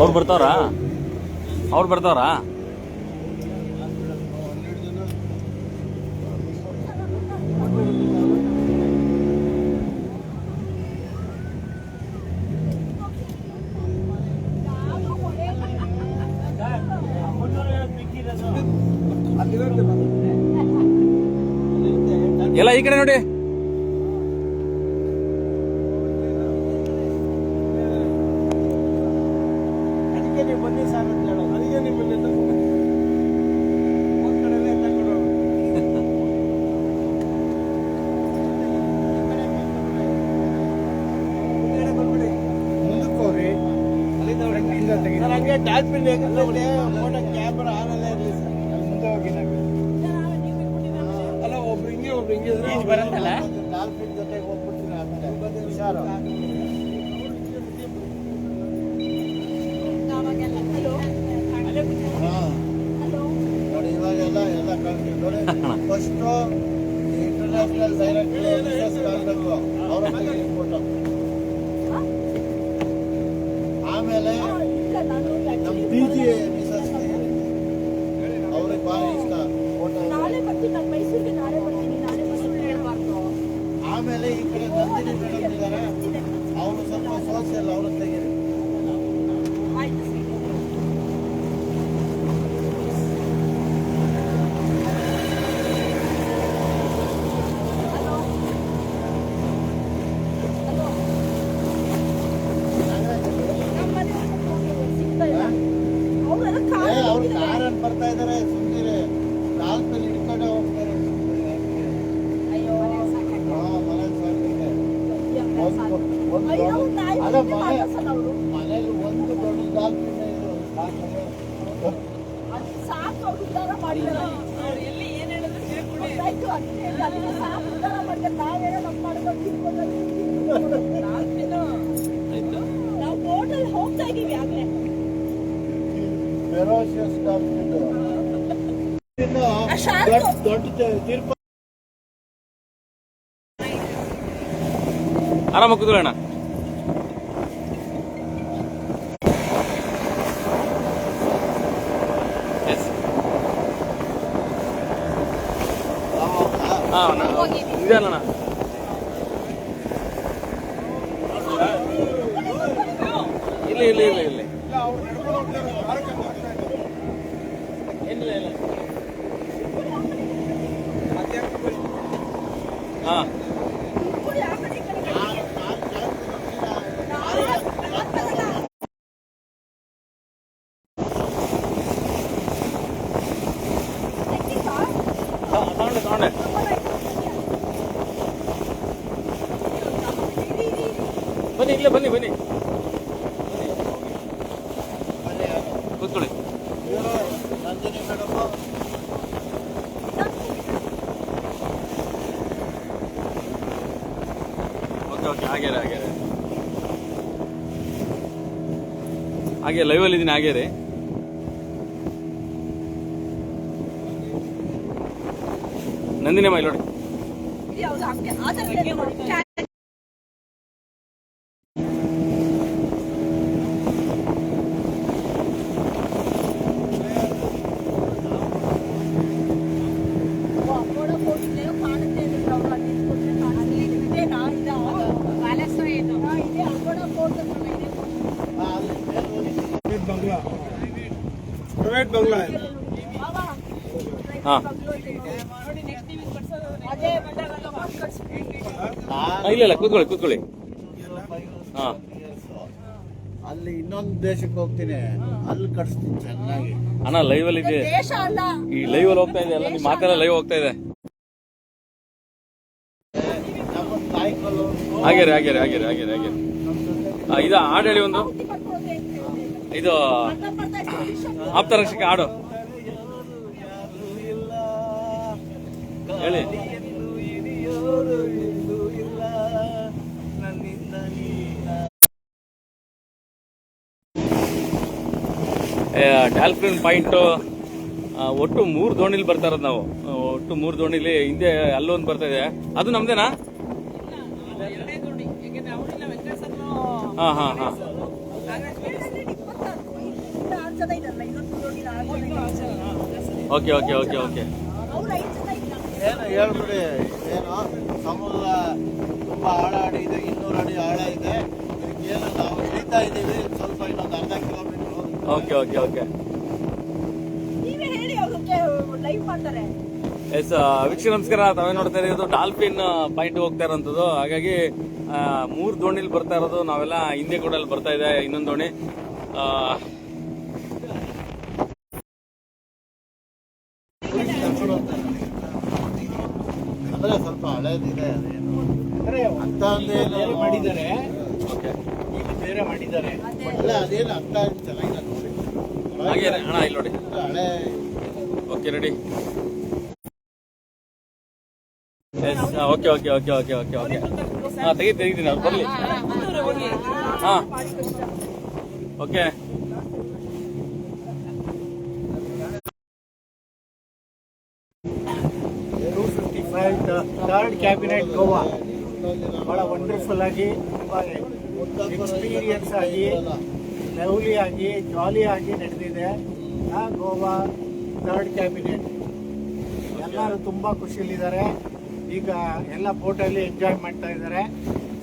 ಅವ್ರು ಬರ್ತಾವ್ರಾ? ಅವ್ರು ಬರ್ತಾವ್ರಾ? ಎಲ್ಲ ಈ ಕಡೆ ನೋಡಿ. ಅದಕ್ಕೆ ನೀವು ಬನ್ನಿ ಸರ್ ಅಂತ ಹೇಳೋದು. ಅದಕ್ಕೆ ನಿಮ್ಮನ್ನ ಮುಂದಕ್ಕೆ ಹೋಗ್ರಿ. ಹಂಗೆ ಟ್ಯಾಚ್ ಪಿನ್ ಫೋಟೋ ಕ್ಯಾಮ್ರಾ ಆನಲ್ಲೇ ಇರಲಿ ಸರ್. ಮುಂದೆ ಹೋಗಿ ಅಲ್ಲ ಒಬ್ರು ಹಿಂಗೆ ಬರುತ್ತಲ್ಲ ಡಾಲ್ಫಿನ್ ಜೊತೆಗೆ ಹೋಗ್ಬಿಡ್ತೀನಿ ಆಮೇಲೆ ಹುಷಾರು. ನೋಡಿ ಇವಾಗೆಲ್ಲ ನೋಡಿ ಫಸ್ಟು ಇಂಟರ್ನ್ಯಾಷನಲ್ ಡೈರೆಕ್ಟರ್ ಆಗಬೇಕು ಅವರ ಬಗ್ಗೆ ಫೋಟೋ, ಆಮೇಲೆ ನಮ್ಮ ಪಿ ಜಿ ಮಿಸಸ್ ಅವ್ರಿಗೆ ಭಾಳ ಇಷ್ಟ ಫೋಟೋ. ಆಮೇಲೆ ಈ ಕಡೆ ನಂದಿನಿ ಮೇಡಮ್ ಇದ್ದಾರೆ, ಅವರು ಸ್ವಲ್ಪ ಸೋಷಿಯಲ್ ಅವರು ತೆಗೀರಿ. ಅವ್ರು ಕಾರಲ್ಲಿ ಬರ್ತಾ ಇದಾರೆ, ಸುಮ್ಮನೆ ನಾಲ್ಕಲ್ಲಿ ಹಿಡ್ಕೊಂಡೆ ಹೋಗ್ತಾರೆ. ಮನೇಲಿ ಒಂದು ದೊಡ್ಡ ಡಾಲ್ಫಿನ್ ಹೋಗ್ತಾ ಇದೀವಿ ಆಗ್ಲೇ ಫೆರೋಷಿಯಸ್ ಡಾಲ್ಫಿನ್ ದೊಡ್ಡ ತೀರ್ಪ. ಆರಾಮ ಕೂತ್ಕೊಳ್ಳೋಣ. ಇದೆಯಲ್ಲ ಇಲ್ಲ ಇಲ್ಲ ಇಲ್ಲ ಇಲ್ಲ ಇಲ್ಲ. ಹಾ ತಗೊಂಡೆ ಬನ್ನಿ, ಇಲ್ಲೇ ಬನ್ನಿ ಬನ್ನಿ ಕೂತ್ಕೊಳ್ಳಿ. ನಂದಿನಿ ಮೇಡಮ್ ಓಕೆ ಹಾಗೆ ಲೈವಲ್ಲಿ ಇದ್ದೀನಿ. ಹಾಗೆ ರೀ ನಂದಿನಿ ಮೈ ನೋಡಿ. ಪ್ರೈವೇಟ್ ಬಂಗ್ಲಾ. ಹಾ ಇಲ್ಲ ಕೂತ್ಕೊಳ್ಳಿ. ಹಾ ಅಲ್ಲಿ ಇನ್ನೊಂದು ದೇಶಕ್ಕೆ ಹೋಗ್ತೀನಿ, ಅಲ್ಲಿ ಕಟ್ಸ್ತೀನಿ ಚೆನ್ನಾಗಿ. ಅಣ್ಣ ಲೈವ್ ಅಲ್ಲಿ ಇದೆ, ಈ ಲೈವ್ ಅಲ್ಲಿ ಹೋಗ್ತಾ ಇದೆ ಎಲ್ಲ, ನಿಮ್ಮ ಮಾತೆಲ್ಲ ಲೈವ್ ಹೋಗ್ತಾ ಇದೆ. ಹಾಗೆ ಇದು ಹಾಡು ಹೇಳಿ ಒಂದು. ಇದು ಆಪ್ತರಕ್ಷಕ ಹಾಡು ಹೇಳಿ. ಡಾಲ್ಫಿನ್ ಪಾಯಿಂಟ್ ಒಟ್ಟು 3 ದೋಣಿಲಿ ಬರ್ತಾ ಇರೋದು ನಾವು. ಒಟ್ಟು 3 ದೋಣಿಲಿ ಹಿಂದೆ ಅಲ್ಲೊಂದು ಬರ್ತಾ ಇದೆ, ಅದು ನಮ್ದೇನಾ? ಹಾ ಜನ ಇದಾರಲ್ಲ, ಇನ್ನೊಂದು ದೋಣಿಲಿ 6 ಜನ ಇದ್ದಾರೆ. Okay okay okay okay. ಅವ್ರು 5 ಜನ ಇಲ್ಲ. ಏನು ಹೇಳ್ಬಿಡಿ, ಏನು ಸಮುದ್ರ ತುಂಬಾ ಆಳ ಅಡಿ ಇದೆ, 200 ಅಡಿ ಆಳ ಇದೆ. ಏನು ನಾವು ಇಳಿತಾ ಇದ್ದೀವಿ, ಸ್ವಲ್ಪ ಇನ್ನೊಂದು ಅರ್ಧ ಕಿಲೋಮೀಟರ್. Okay okay okay. ನೀವೇ ಹೇಳಿ, ಅವ್ರಿಗೆ ಲೈವ್ ಮಾಡ್ತಾರೆ. ಎಸ್ ವೀಕ್ಷಕ ನಮಸ್ಕಾರ. ತಾವೇ ನೋಡ್ತಾ ಇರೋದು ಡಾಲ್ಫಿನ್ ಪಾಯಿಂಟ್ ಹೋಗ್ತಾ ಇರೋಂಥದ್ದು. ಹಾಗಾಗಿ 3 ದೋಣಿಲಿ ಬರ್ತಾ ಇರೋದು. ನಾವೆಲ್ಲ ಹಿಂದೆ ಕೂಡ ಅಲ್ಲಿ ಬರ್ತಾ ಇದೆ ಇನ್ನೊಂದು ದೋಣಿ. ಅಂದ್ರೆ ಸ್ವಲ್ಪ ಹಳೇದಿದೆ, ಅದೇನು ಅಂತ ಅಂದೇನು ಮಾಡಿದ್ದಾರೆ. ಓಕೆ ಈಗ ಬೇರೆ ಮಾಡಿದ್ದಾರೆ. ಅಲ್ಲ ಅದೇನು ಅಂತ ಚೆನ್ನಾಗಿಲ್ಲ ನೋಡಿ. ಹಾಗೆ ಅಣ್ಣ ಇಲ್ಲಿ ನೋಡಿ. ಹಳೆ okay ready. Yes okay okay okay okay okay okay. ಹಾಂ ತೆಗಿತೀನಿ ಅವ್ರು ಬರಲಿ. ಹಾಂ ಓಕೆ. ಥರ್ಡ್ ಕ್ಯಾಬಿನೆಟ್ ಗೋವಾ ಬಹಳ ವಂಡರ್ಫುಲ್ ಆಗಿ, ತುಂಬಾ ಎಕ್ಸ್ಪೀರಿಯನ್ಸ್ ಆಗಿ, ಲವ್ಲಿ ಆಗಿ, ಜಾಲಿ ಆಗಿ ನಡೆದಿದೆ. ಗೋವಾ ಥರ್ಡ್ ಕ್ಯಾಬಿನೆಟ್ ಎಲ್ಲರೂ ತುಂಬಾ ಖುಷಿಯಲ್ಲಿದ್ದಾರೆ. ಈಗ ಎಲ್ಲ ಬೋಟಲ್ಲಿ ಎಂಜಾಯ್ ಮಾಡ್ತಾ ಇದ್ದಾರೆ.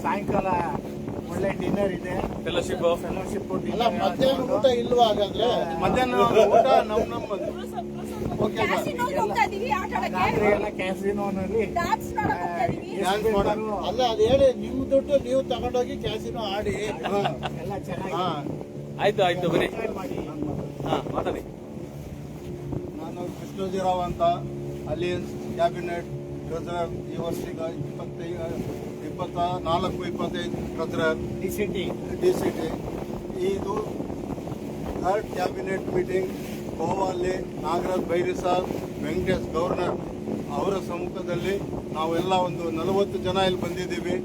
ಸಾಯಂಕಾಲ ಒಳ್ಳೆ ಡಿನ್ನರ್ ಇದೆ, ಫೆಲೋಶಿಪ್ ಊಟ ಇಲ್ವಾ? ಹಾಗಾದ್ರೆ ಮಧ್ಯಾಹ್ನ ಊಟ ನಮ್ಮದು. ಕ್ಯಾಸಿನೋಗೆ ಹೋಗ್ತಾ ಇದೀವಿ ಆಟ ಆಡಕ್ಕೆ. ರಾತ್ರಿ ಎಲ್ಲ ಕ್ಯಾಸಿನೋನಲ್ಲಿ ಡಾನ್ಸ್ ಮಾಡಕ್ ಹೋಗ್ತಾ ಇದೀವಿ. ಡ್ಯಾನ್ಸ್ ಮಾಡೋದು. ಅಲ್ಲ ಅದು ಹೇಳಿ, ನೀವು ದುಡ್ಡು ನೀವು ತಗೊಂಡೋಗಿ ಕ್ಯಾಸಿನೋ ಆಡಿ ಎಲ್ಲ ಚೆನ್ನಾಗಿ ಆಯ್ತು ಆಯ್ತು ಬನ್ನಿ. ಎಂಜಾಯ್ ಮಾಡಿ. ಹಾಂ ಮಾತಾಡಿ. ನಾನು ಕೃಷ್ಣೋಜಿರಾವ್ ಅಂತ, ಅಲಿಯನ್ಸ್ ಕ್ಯಾಬಿನೆಟ್ ಟ್ರೆಜರರ್. ಈ ವರ್ಷಕ್ಕೆ 24-25 ಟ್ರೆಜರರ್ ಡಿಸಿಟಿ DCT. ಇದು ಥರ್ಡ್ ಕ್ಯಾಬಿನೆಟ್ ಮೀಟಿಂಗ್ ಗೋವಾಲ್ಲಿ. ನಾಗರಾಜ್ ಬೈರಿಸಾಲ್, ವೆಂಕಟೇಶ್ ಗವರ್ನರ್ ಅವರ ಸಮ್ಮುಖದಲ್ಲಿ ನಾವೆಲ್ಲ ಒಂದು 40 ಜನ ಇಲ್ಲಿ ಬಂದಿದ್ದೀವಿ.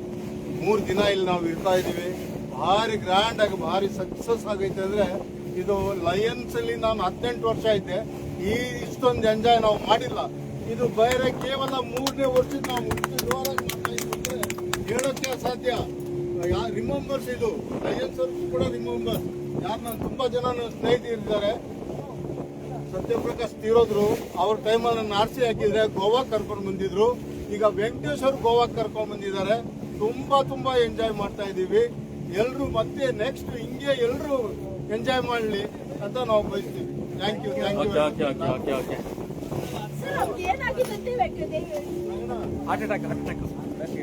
3 ದಿನ ಇಲ್ಲಿ ನಾವು ಇರ್ತಾ ಇದ್ದೀವಿ. ಭಾರಿ ಗ್ರ್ಯಾಂಡ್ ಆಗಿ ಭಾರಿ ಸಕ್ಸಸ್ ಆಗೈತೆ. ಅಂದ್ರೆ ಇದು ಲಯನ್ಸ್ ಅಲ್ಲಿ ನಾನು 18 ವರ್ಷ ಐತೆ, ಇಷ್ಟೊಂದು ಎಂಜಾಯ್ ನಾವು ಮಾಡಿಲ್ಲ. ಇದು ಬೇರೆ ಕೇವಲ 3ನೇ ವರ್ಷಕ್ಕೆ ನಾವು ಇಷ್ಟು ಜೋರಾಗಿ ಮಾಡ್ತಾ ಇದ್ದೀವಿ ಅಂದ್ರೆ ಹೇಳೋಕ್ಕೆ ಸಾಧ್ಯ. ರಿಮೆಂಬರ್ಸ್ ಇದು ಲಯನ್ಸ್ ಅವ್ರಿಗೂ ಕೂಡ ರಿಮೆಂಬರ್ಸ್. ಯಾರು ನಾನು ತುಂಬಾ ಜನ ನನ್ನ ಸ್ನೇಹಿತರಿದ್ದಾರೆ. ಸತ್ಯಪ್ರಕಾಶ್ ತೀರೋದ್ರು, ಅವ್ರ ಟೈಮಲ್ಲಿ ನನ್ನ ಆರ್ಸಿ ಹಾಕಿದ್ರೆ ಗೋವಾಕ್ಕೆ ಕರ್ಕೊಂಡು ಬಂದಿದ್ರು. ಈಗ ವೆಂಕಟೇಶ್ ಅವರು ಗೋವಾಕ್ಕೆ ಕರ್ಕೊಂಡು ಬಂದಿದ್ದಾರೆ. ತುಂಬಾ ಎಂಜಾಯ್ ಮಾಡ್ತಾ ಇದ್ದೀವಿ. ಎಲ್ರು ಮತ್ತೆ ನೆಕ್ಸ್ಟ್ ಹಿಂಗೆ ಎಲ್ರು ಎಂಜಾಯ್ ಮಾಡಲಿ ಅಂತ ನಾವು ಬಯಸ್ತೀವಿ. Thank you. Okay okay okay okay okay. Sir, ಅವ್ರಿಗೆ ಏನಾಗಿದಂತೆ ಹಾರ್ಟ್ ಅಟ್ಯಾಕ್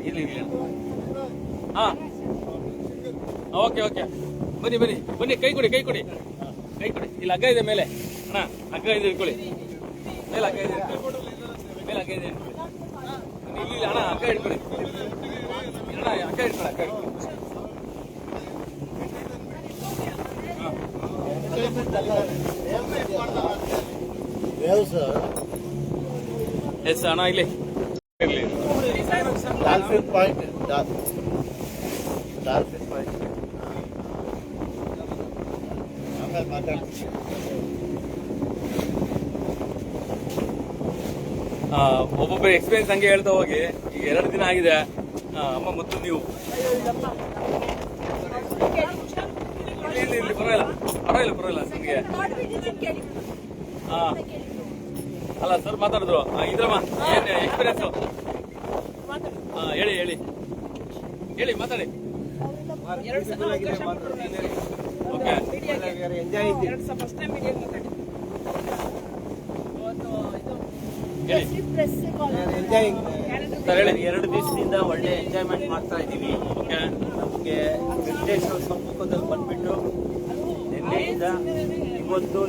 ಇಲ್ಲಿ ಇಲ್ಲಿ. ಹಾಂ ಓಕೆ ಓಕೆ. ಬನ್ನಿ ಬನ್ನಿ ಬನ್ನಿ. ಕೈ ಕೊಡಿ ಕೈ ಕೊಡಿ ಕೈ ಕೊಡಿ. ಇಲ್ಲಿ ಹಗ್ಗ ಇದೆ ಮೇಲೆ. ಅಣ್ಣ ಹಗ್ಗ ಇದೆ ಇಟ್ಕೊಳ್ಳಿ. ಮೇಲೆ ಹಗ್ಗ ಇದೆ ಮೇಲೆ ಹಗ್ಗ ಇದೆ ಇಟ್ಕೊಳ್ಳಿ. ಇಲ್ಲಿ ಇಲ್ಲಿ ಅಣ್ಣ ಹಗ್ಗ ಇಟ್ಕೊಳ್ಳಿ. ಅಣ್ಣ ಹಗ್ಗ ಇಟ್ಕೊಳ್ಳಿ ಹಗ್ಗ ಇಟ್ಕೊಳ್ಳಿ. ಎಸ್ ಅಣ್ಣ ಇಲ್ಲಿ ಇರಲಿ. Dolphin point. ಡಾಲ್ಫಿನ್ ಪಾಯಿಂಟ್ ಆಮೇಲೆ ಮಾತಾಡ್ತೀನಿ. ಒಬ್ಬೊಬ್ಬರ ಎಕ್ಸ್ಪೀರಿಯನ್ಸ್ ಹಂಗೆ ಹೇಳ್ತಾ ಹೋಗಿ. ಈಗ 2 ದಿನ ಆಗಿದೆ. ಅಮ್ಮ ಮತ್ತು ನೀವು ಇಲ್ಲಿ ಇಲ್ಲಿ ಪರವಾಗಿಲ್ಲ ಪರವಾಗಿಲ್ಲ ಪರವಾಗಿಲ್ಲ ನಿಮಗೆ. ಹಾಂ ಅಲ್ಲ ಸರ್ ಮಾತಾಡಿದ್ರು. ಇದ್ರಮ್ಮ ಏನು ಎಕ್ಸ್ಪೀರಿಯನ್ಸು? ಹೇಳಿ ಹೇಳಿ ಹೇಳಿ ಮಾತಾಡಿ. ಓಕೆ ಎಂಜಾಯ್ ಇದೆ. ಹೇಳಿ ಎಂಜಾಯ್ ಸರ್ ಹೇಳಿ. 2 ದಿವಸದಿಂದ ಒಳ್ಳೆ ಎಂಜಾಯ್ಮೆಂಟ್ ಮಾಡ್ತಾ ಇದ್ದೀವಿ. ಓಕೆ ನಮಗೆ ವೆಂಕಟೇಶ್ವರ ಸಮ್ಮುಖದಲ್ಲಿ ಬಂದ್ಬಿಟ್ಟು ನಿನ್ನೆಯಿಂದ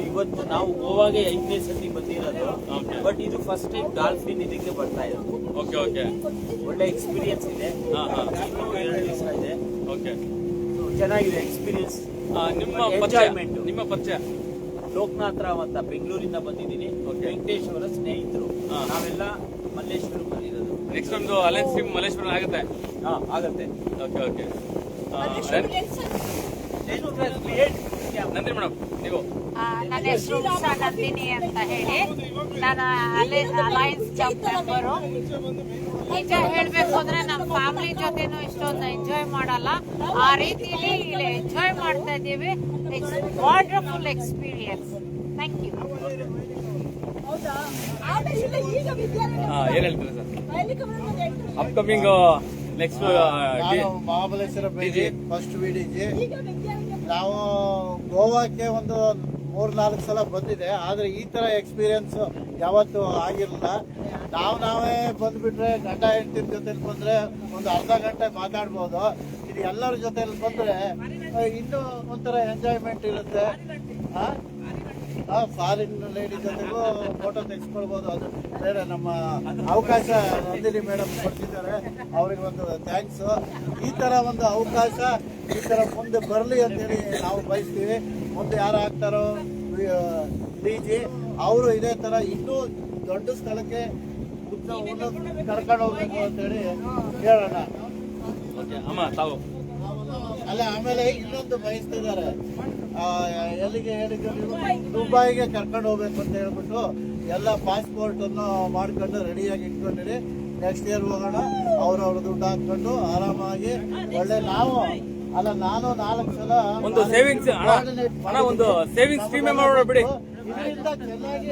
ಇವತ್ತು ನಾವು ಗೋವಾಗೆ 5ನೇ ಸತಿ ಬಂದಿರೋದು. ಓಕೆ ಬಟ್ ಇದು ಫಸ್ಟ್ ಟೈಮ್ ಡಾಲ್ಫಿನ್ ಇದಕ್ಕೆ ಬರ್ತಾ ಇರೋದು. Okay okay. ಒಳ್ಳೆ ಎಕ್ಸ್ಪೀರಿಯನ್ಸ್ ಇದೆ. ಹಾಂ ಹಾಂ 2 ದಿವಸ ಇದೆ. ಓಕೆ. ಚೆನ್ನಾಗಿದೆ ಎಕ್ಸ್ಪೀರಿಯನ್ಸ್. ನಿಮ್ಮ ಪರಿಚಯ ಎಂಜಾಯ್ಮೆಂಟ್. ನಿಮ್ಮ ಪರಿಚಯ? ಲೋಕನಾಥ್ ರಾವ್ ಅಂತ ಬೆಂಗಳೂರಿಂದ ಬಂದಿದ್ದೀನಿ. ವೆಂಕಟೇಶ್ವರ ಸ್ನೇಹಿತರು. ನಾವೆಲ್ಲ ಮಲ್ಲೇಶ್ವರ ಬಂದಿರೋದು. ನೆಕ್ಸ್ಟ್ ನಮ್ದು ಅಲಯನ್ಸ್ ಟೀಮ್ ಮಲ್ಲೇಶ್ವರ ಆಗುತ್ತೆ. ಆಗತ್ತೆ. Okay okay. ನಂದಿನಿ ಮೇಡಮ್ ನೀವು ನನ್ನ ಹೆಸರು ಉಷಾ ನಂದಿನಿ ಅಂತ ಹೇಳಿ, ನಾನು ಅಲಯನ್ಸ್ ಕ್ಲಬ್ ಮೆಂಬರು. ನಿಜ ಹೇಳ್ಬೇಕು ಅಂದ್ರೆ ನಮ್ಮ ಫ್ಯಾಮಿಲಿ ಜೊತೆನೂ ಇಷ್ಟೊಂದು ಎಂಜಾಯ್ ಮಾಡಲ್ಲ, ಆ ರೀತಿಲಿ ಇಲ್ಲಿ ಎಂಜಾಯ್ ಮಾಡ್ತಾ ಇದ್ದೀವಿ. It's wonderful experience. Thank you. ಹೌದಾ? ಆಮೇಲೆ ಇಲ್ಲ, ಈಗ ವಿದ್ಯಾರ್ಥಿ ಏನ್ ಹೇಳ್ತೀರಾ ಸರ್ ಎಲ್ಲಿ ಕರ್ಕೊಂಡು ಎಂಟ್ರಿ ಅಪ್ಕಮಿಂಗ್ ನೆಕ್ಸ್ಟ್ ನಾನು ಮಹಾಬಲೇಶ್ವರ DG. ಫಸ್ಟ್ ವಿಡಿಜಿ. ಈಗ ವಿದ್ಯಾರ್ಥಿ ನಾವು ಗೋವಾಕ್ಕೆ ಒಂದು 3-4 ಸಲ ಬಂದಿದೆ, ಆದ್ರೆ ಈ ತರ ಎಕ್ಸ್ಪೀರಿಯನ್ಸ್ ಯಾವತ್ತೂ ಆಗಿರಲಿಲ್ಲ. ನಾವೇ ಬಂದ್ಬಿಟ್ರೆ ಗಂಡ ಹೆಂಡತಿರ ಜೊತೆಲಿ ಬಂದ್ರೆ ಒಂದು ಅರ್ಧ ಗಂಟೆ ಮಾತಾಡ್ಬೋದು. ಇದು ಎಲ್ಲರ ಜೊತೆಲಿ ಬಂದ್ರೆ ಇನ್ನೂ ಒಂಥರ ಎಂಜಾಯ್ಮೆಂಟ್ ಇರುತ್ತೆ. ಫಾರಿನ್ ಲೇಡಿ ಜೊತೆಗೂ ಫೋಟೋ ತೆಗೆಸ್ಕೊಳ್ಬೋದು. ಅದು ಬೇರೆ ನಮ್ಮ ಅವಕಾಶ ನಂದಿನಿ ಮೇಡಮ್ ಕೊಡ್ತಿದ್ದಾರೆ, ಅವ್ರಿಗೆ ಒಂದು ಥ್ಯಾಂಕ್ಸ್. ಈ ತರ ಒಂದು ಅವಕಾಶ ಈ ತರ ಮುಂದೆ ಬರಲಿ ಅಂತೇಳಿ ನಾವು ಬಯಸ್ತೀವಿ. ಮುಂದೆ ಯಾರು ಆಗ್ತಾರೋ DG ಅವರು ಇದೇ ತರ ಇನ್ನೂ ದೊಡ್ಡ ಸ್ಥಳಕ್ಕೆ ಕರ್ಕೊಂಡು ಹೋಗ್ಬೇಕು ಅಂತೇಳಿ ಹೇಳೋಣ. ಅಮ್ಮ ತಾವು ಅಲ್ಲ, ಆಮೇಲೆ ಇನ್ನೊಂದು ಬಯಸ್ತಿದ್ದಾರೆ, ಎಲ್ಲಿಗೆ ಹೇಳಿದ್ರು ನೀವು ದುಬೈಗೆ ಕರ್ಕೊಂಡು ಹೋಗ್ಬೇಕು ಅಂತ ಹೇಳ್ಬಿಟ್ಟು ಎಲ್ಲ ಪಾಸ್ಪೋರ್ಟ್ ಅನ್ನು ಮಾಡ್ಕೊಂಡು ರೆಡಿಯಾಗಿ ಇಟ್ಕೊಂಡಿರಿ. ನೆಕ್ಸ್ಟ್ ಇಯರ್ ಹೋಗೋಣ, ಅವ್ರವ್ರ ದುಡ್ಡು ಹಾಕೊಂಡು ಆರಾಮಾಗಿ ಒಳ್ಳೆ ನಾನು 4 ಸಲ ಒಂದು ಸೇವಿಂಗ್ಸ್ ಹಣ ಒಂದು ಸೇವಿಂಗ್ಸ್ ಸ್ಕೀಮ್ ಮಾಡ್ಬಿಡಿ. ಇದರಿಂದ ಚೆನ್ನಾಗಿ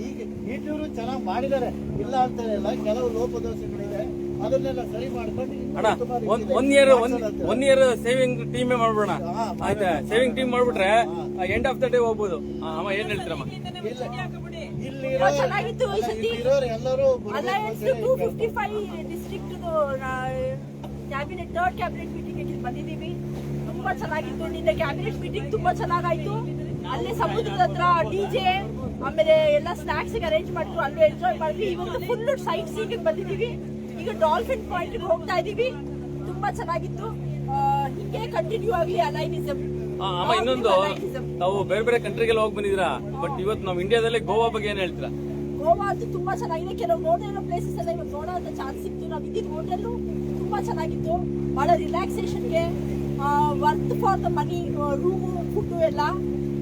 ಈಗ ಈ ಟೂರು ಚೆನ್ನಾಗಿ ಮಾಡಿದ್ದಾರೆ, ಇಲ್ಲ ಅಂತ ಇಲ್ಲ. ಕೆಲವು ಲೋಪದೋಷಗಳಿದೆ, ಅದನ್ನೆಲ್ಲ ಸರಿ ಮಾಡ್ಕೊಂಡು ಅಣ್ಣ ಒನ್ ಇಯರ್ ಸೇವಿಂಗ್ ಟೀಮ್ ಮಾಡ್ಬಿಡೋಣ. ಆಯ್ತಾ? ಸೇವಿಂಗ್ ಟೀಮ್ ಮಾಡ್ಬಿಟ್ರೆ ಎಂಡ್ ಆಫ್ ದ ಡೇ ಹೋಗ್ಬೋದು. ಅಮ್ಮ ಏನ್ ಹೇಳ್ತೀರಮ್ಮ? ತುಂಬಾ ಚೆನ್ನಾಗಿತ್ತು ಈ ಸತಿ. ಎಲ್ಲರೂ alliance 255 district cabinet third cabinet meeting ಬಂದಿದ್ದೀವಿ. ತುಂಬಾ ಚೆನ್ನಾಗಿತ್ತು. ನಿನ್ನೆ ಕ್ಯಾಬಿನೆಟ್ ಮೀಟಿಂಗ್ ತುಂಬಾ ಚೆನ್ನಾಗಾಯ್ತು. ಅಲ್ಲಿ ಸಮುದ್ರದ ಹತ್ರ DJ ಆಮೇಲೆ ಎಲ್ಲ ಸ್ನಾಕ್ಸ್ ಅರೇಂಜ್ ಮಾಡಿದ್ರು, ಅಲ್ಲೂ ಎಂಜಾಯ್ ಮಾಡಿದ್ವಿ. ಇವಾಗ ಫುಲ್ ಸೈಟ್ ಸೀಯಿಂಗ್ ಬಂದಿದ್ದೀವಿ. ಈಗ ಡಾಲ್ಫಿನ್ ಪಾಯಿಂಟ್ ಹೋಗ್ತಾ ಇದೀವಿ. ತುಂಬಾ ಚೆನ್ನಾಗಿತ್ತು. ಹಿಂಗೆ ಕಂಟಿನ್ಯೂ ಆಗ್ಲಿ ಅಲೈನಿಸಮ್. ಅಮ್ಮ ಇನ್ನೊಂದು, ತಾವು ಬೇರೆ ಬೇರೆ ಕಂಟ್ರಿಗೆಲ್ಲ ಹೋಗಿ ಬಂದಿದ್ದೀರಾ, ಬಟ್ ಇವತ್ತು ನಾವು ಇಂಡಿಯಾದಲ್ಲೇ ಗೋವಾ ಬಗ್ಗೆ ಏನ್ ಹೇಳ್ತೀರಾ? ಗೋವಾ ಅಂತೂ ತುಂಬಾ ಚೆನ್ನಾಗಿದೆ. ಕೆಲವು ನೋಡಿರೋ ಪ್ಲೇಸಸ್ ಎಲ್ಲ ಇವಾಗ ನೋಡೋ ಅಂತ ಚಾನ್ಸ್ ಸಿಕ್ತು. ನಾವು ಇದ್ದಿದ್ದು ಹೋಟೆಲ್ ತುಂಬಾ ಚೆನ್ನಾಗಿತ್ತು. ಬಹಳ ರಿಲ್ಯಾಕ್ಸೇಷನ್ಗೆ worth for the money, room food ಎಲ್ಲ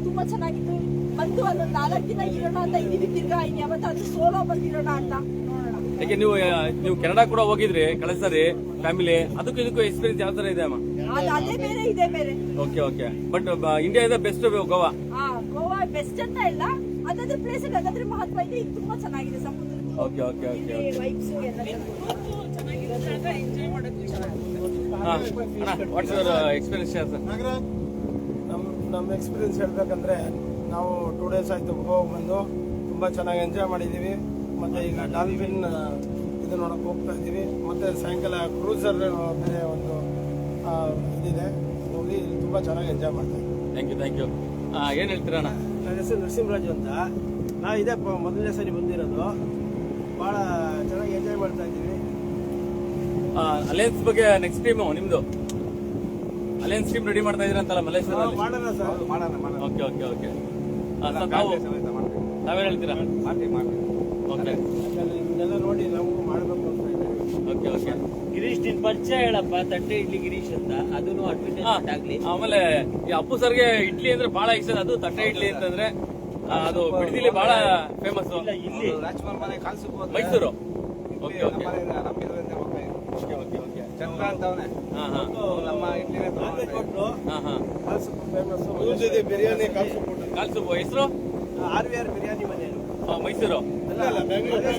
ತುಂಬಾ ಚೆನ್ನಾಗಿತ್ತು. ಬಂದು ಅಲ್ಲೊಂದು 4 ದಿನ ಇರೋಣ ಅಂತ ಇದೀವಿ. ತಿರ್ಗಾ ಇನ್ ಯಾವತ್ತಾದ್ರೂ ಸೋಲೋ ಬಂದಿರೋಣ ಅಂತ ನೋಡೋಣ. ಯಾಕೆ ನೀವು ಕೆನಡಾ ಕೂಡ ಹೋಗಿದ್ರಿ ಕಳೆದ ಸರಿ ಫ್ಯಾಮಿಲಿ, ಅದಕ್ಕೂ ಇದಕ್ಕೂ ಎಕ್ಸ್ಪೀರಿಯನ್ಸ್ ಯಾವ ತರ ಇದೆ ಅಮ್ಮ? ಅದೇ ಬೇರೆ ಇದೆ ಬೇರೆ. Okay but India is best Goa. Goa best ಅಂತ ಇಲ್ಲ, ಅದಾದ್ರೆ ಪ್ಲೇಸ್ ಅದಾದ್ರೆ ಮಹತ್ವ ಇದೆ. ಇದು ತುಂಬಾ ಚೆನ್ನಾಗಿದೆ. ಸಮುದ್ರ ಓಕೆ ವೈಬ್ಸ್ ಎಲ್ಲ ವಾಟ್ಸ್ ಯುವರ್ ಎಕ್ಸ್ಪೀರಿಯನ್ಸ್ ಸರ್? ನಮ್ಮ ಎಕ್ಸ್ಪೀರಿಯನ್ಸ್ ಹೇಳ್ಬೇಕಂದ್ರೆ, ನಾವು 2 ಡೇಸ್ ಆಯ್ತು ಗೋವಾ ಬಂದು, ತುಂಬಾ ಚೆನ್ನಾಗಿ ಎಂಜಾಯ್ ಮಾಡಿದೀವಿ. ಮತ್ತೆ ಈಗ ಡಾಲ್ಫಿನ್ ಇದು ನೋಡಕ್ ಹೋಗ್ತಾ ಇದೀವಿ. ಮತ್ತೆ ಸಾಯಂಕಾಲ ಕ್ರೂಸರ್ ಬೇರೆ ಒಂದು ಇದಿದೆ, ಹೋಗಿ ಇಲ್ಲಿ ತುಂಬಾ ಚೆನ್ನಾಗಿ ಎಂಜಾಯ್ ಮಾಡ್ತಾ ಇದ್ದೀವಿ. Thank you. ಏನ್ ಹೇಳ್ತೀರಾ ಅಣ್ಣ? ನನ್ನ ಹೆಸರು ನರಸಿಂಹರಾಜು ಅಂತ. ನಾವು ಇದೇ ಮೊದಲನೇ ಸರಿ ಬಂದಿರೋದು. ಬಹಳ ಚೆನ್ನಾಗಿ ಎಂಜಾಯ್ ಮಾಡ್ತಾ ಇದ್ದೀವಿ. ಅಲಯನ್ಸ್ ಬಗ್ಗೆ ನೆಕ್ಸ್ಟ್ ಟೀಮ್ ನಿಮ್ದು ಅಲಯನ್ಸ್ ಟೀಮ್ ರೆಡಿ ಮಾಡ್ತಾ ಇದೀರ ಅಂತಲ್ಲ ಮಲೇಶ್ವರದಲ್ಲಿ? ಮಾಡೋಣ ಸರ್, ಮಾಡೋಣ. ಓಕೆ ತಾವೇನ್ ಹೇಳ್ತೀರಾ? ಓಕೆ ಇದನ್ನೆಲ್ಲ ನೋಡಿ ನಾವು ಮಾಡಬೇಕು ಅಂತ ಇದ್ದೀವಿ. ಓಕೆ ಗಿರೀಶ್ ನಿನ್ ಪರಿಚಯ ಹೇಳಪ್ಪ, ತಟ್ಟೆ ಇಡ್ಲಿ ಗಿರೀಶ್ ಅಂತ. ಅದನ್ನು ಅಡ್ವರ್ಟೈಸ್ಮೆಂಟ್ ಆಗ್ಲಿ. ಆಮೇಲೆ ಈ ಅಪ್ಪು ಸರ್ಗೆ ಇಡ್ಲಿ ಅಂದ್ರೆ ಬಹಳ ಇಷ್ಟ. ಅದು ತಟ್ಟೆ ಇಡ್ಲಿ ಅಂತಂದ್ರೆ ಅದು ಬಿಡದಿಲಿ ಬಹಳ ಫೇಮಸ್. ಇಲ್ಲಿ ರಾಜ್ಕುಮಾರ್ ಮನೆ ಕಾಲ್ಸುಪ್ಪು ಮೈಸೂರು. ಓಕೆ ಚಂದ್ರ ಅಂತವನೆ ನಮ್ಮ ಇಡ್ಲಿನೇ ಕೊಟ್ಟು ಹಾ ಫೇಮಸ್ ಬಿರಿಯಾನಿ ಕಾಲ್ಸುಪ್ಪು ಹೆಸರು RVR ಬಿರಿಯಾನಿ ಮನೆ. ಮೈಸೂರು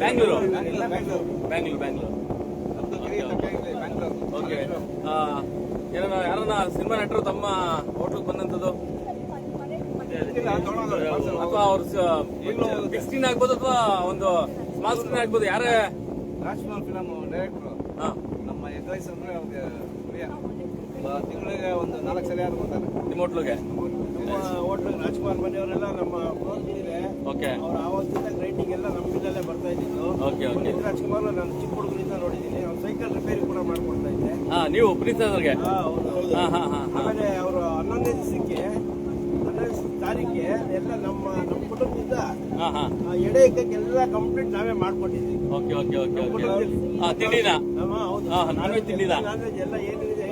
ಬೆಂಗಳೂರು. ಬ್ಯಾಂಗ್ಳೂರು. ಓಕೆ ಯಾರನ್ನ ಸಿನಿಮಾ ನಟರು ತಮ್ಮ ಹೋಟ್ಲಿಗೆ ಬಂದಂತದ್ದು ಅಥವಾ ಅವ್ರ ಬಿಗ್ ಸ್ಕ್ರೀನ್ ಆಗ್ಬೋದು ಅಥವಾ ಒಂದು ಸ್ಮಾಲ್ ಸ್ಕ್ರೀನ್ ಆಗ್ಬೋದು? ಯಾರೇ ರಾಜ್ಕುಮಾರ್ ಫಿಲಮ್ ಡೈರೆಕ್ಟ್ರು ನಮ್ಮ ಎಗ್ರೈಸ್ ಅಂದ್ರೆ ಅವ್ರಿಗೆ ಪ್ರಿಯ. ತಿಂಗಳಿಗೆ ಒಂದು 4 ಸಲ ಯಾರು ಬರ್ತಾರೆ ನಿಮ್ಮ ಹೋಟ್ಲಿಗೆ. ನಮ್ಮ ಹೋಟ್ಲ್ ರಾಜ್ಕುಮಾರ್ ಮನೆಯವರೆಲ್ಲ ನಮ್ಮ ಇದೆ. ಓಕೆ ಅವ್ರ ಆವತ್ತಿನ ರೈಟಿಂಗ್ ಎಲ್ಲ ನಮ್ಮಿಂದಲೇ ಬರ್ತಾ ಇದ್ದಿದ್ದು. ಓಕೆ ರಾಜ್ಕುಮಾರ್ ನಾನು ಚಿಕ್ಕ ಹುಡುಗರಿಂದ ನೋಡಿದ್ದೀನಿ. ಅವ್ರು ಸೈಕಲ್ ರಿಪೇರಿ ಕೂಡ ಮಾಡ್ಕೊಡ್ತಾ ಇದ್ದೆ. ನೀವು ಪ್ರೀತಿ ಅವ್ರಿಗೆ. ಆಮೇಲೆ ಅವರು 11ನೇ ದಿವಸಕ್ಕೆ 11ನೇ ತಾರೀಕಿಗೆ ಎಲ್ಲ ನಮ್ಮ ಕುಟುಂಬದಿಂದ ಎಡೆ ಇಕ್ಕಕ್ಕೆಲ್ಲ ಕಂಪ್ಲೀಟ್ ನಾವೇ ಮಾಡ್ಕೊಟ್ಟಿದ್ವಿ. ಓಕೆ ತಿಂಡಿನ ಹೌದು, ನಾನ್ ವೆಜ್ ತಿಂಡಿನ ನಾನ್ ವೆಜ್ ಎಲ್ಲ ಏನಿದೆ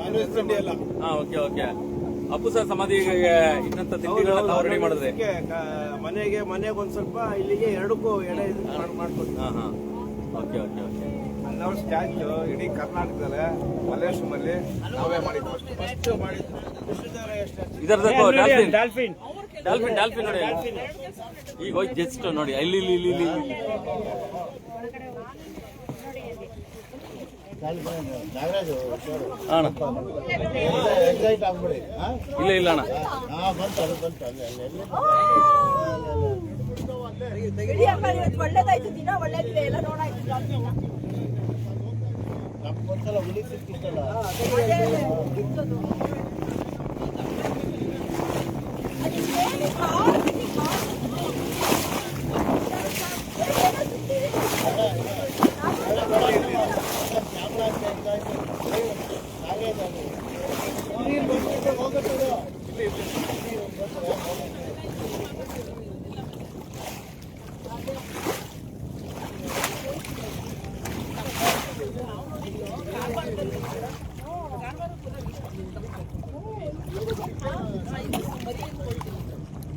ಓಕೆ ಅಪ್ಪು ಸರ್ ಸಮಾಧಿಗೆ ಇದ್ದಂತ ತಿಂಡಿಗಳನ್ನ ತಾವು ರೆಡಿ ಮಾಡಿದ್ರೆ. ಮನೆಗೆ ಒಂದ್ ಸ್ವಲ್ಪ ಇಲ್ಲಿಗೆ ಎರಡಕ್ಕೂ ಎಡೆ ಮಾಡ್ಕೊಡ್ತೀವಿ. ಹಾ ಹಾ, ಓಕೆ ಓಕೆ ಓಕೆ. ನಾವು ಸ್ಟ್ಯಾಚ್ಯೂ ಇಡೀ ಕರ್ನಾಟಕದಲ್ಲೇ ಮಲ್ಲೇಶ್ವರಮಲ್ಲಿ ನಾವೇ ಮಾಡಿದ್ವಿ. ಫಸ್ಟ್ ಮಾಡಿದ್ದು ಇದರದಕ್ಕೂ ಡಾಲ್ಫಿನ್ ಡಾಲ್ಫಿನ್ ಡಾಲ್ಫಿನ್ ಡಾಲ್ಫಿನ್ ನೋಡಿ ಈಗ ಹೋಗಿ ಜಸ್ಟ್ ನೋಡಿ ಇಲ್ಲಿ ಇಲ್ಲಿ ಇಲ್ಲಿ ಇಲ್ಲಿ ನಾಗರಾಜು ಅಣ್ಣ ಎಕ್ಸೈಟ್ ಆಗ್ಬಿಡಿ. ಇಲ್ಲ ಇಲ್ಲ ಅಣ್ಣ ಬಂತು ಅದು ಬಂತು ಅಲ್ಲೇ ಅಲ್ಲೇ ಇಡೀ ಅಮ್ಮ ಇವತ್ತು ಒಳ್ಳೇದಾಯ್ತು, ದಿನ ಒಳ್ಳೇದಿದೆ, ಎಲ್ಲ ನೋಡಾಯ್ತು ಜಾಸ್ತಿನ. ನಮ್ಗೊಂದ್ಸಲ ಹುಲಿ ಸಿಕ್ಕಿತ್ತಲ್ಲ. ಅದೇ ಇರ್ತದು. ಅದು ಏನು ಕಾರ್ ಬಿಟ್ಟು ಕಾರ್ ಏನೋ ಸುತ್ತಿದೆ.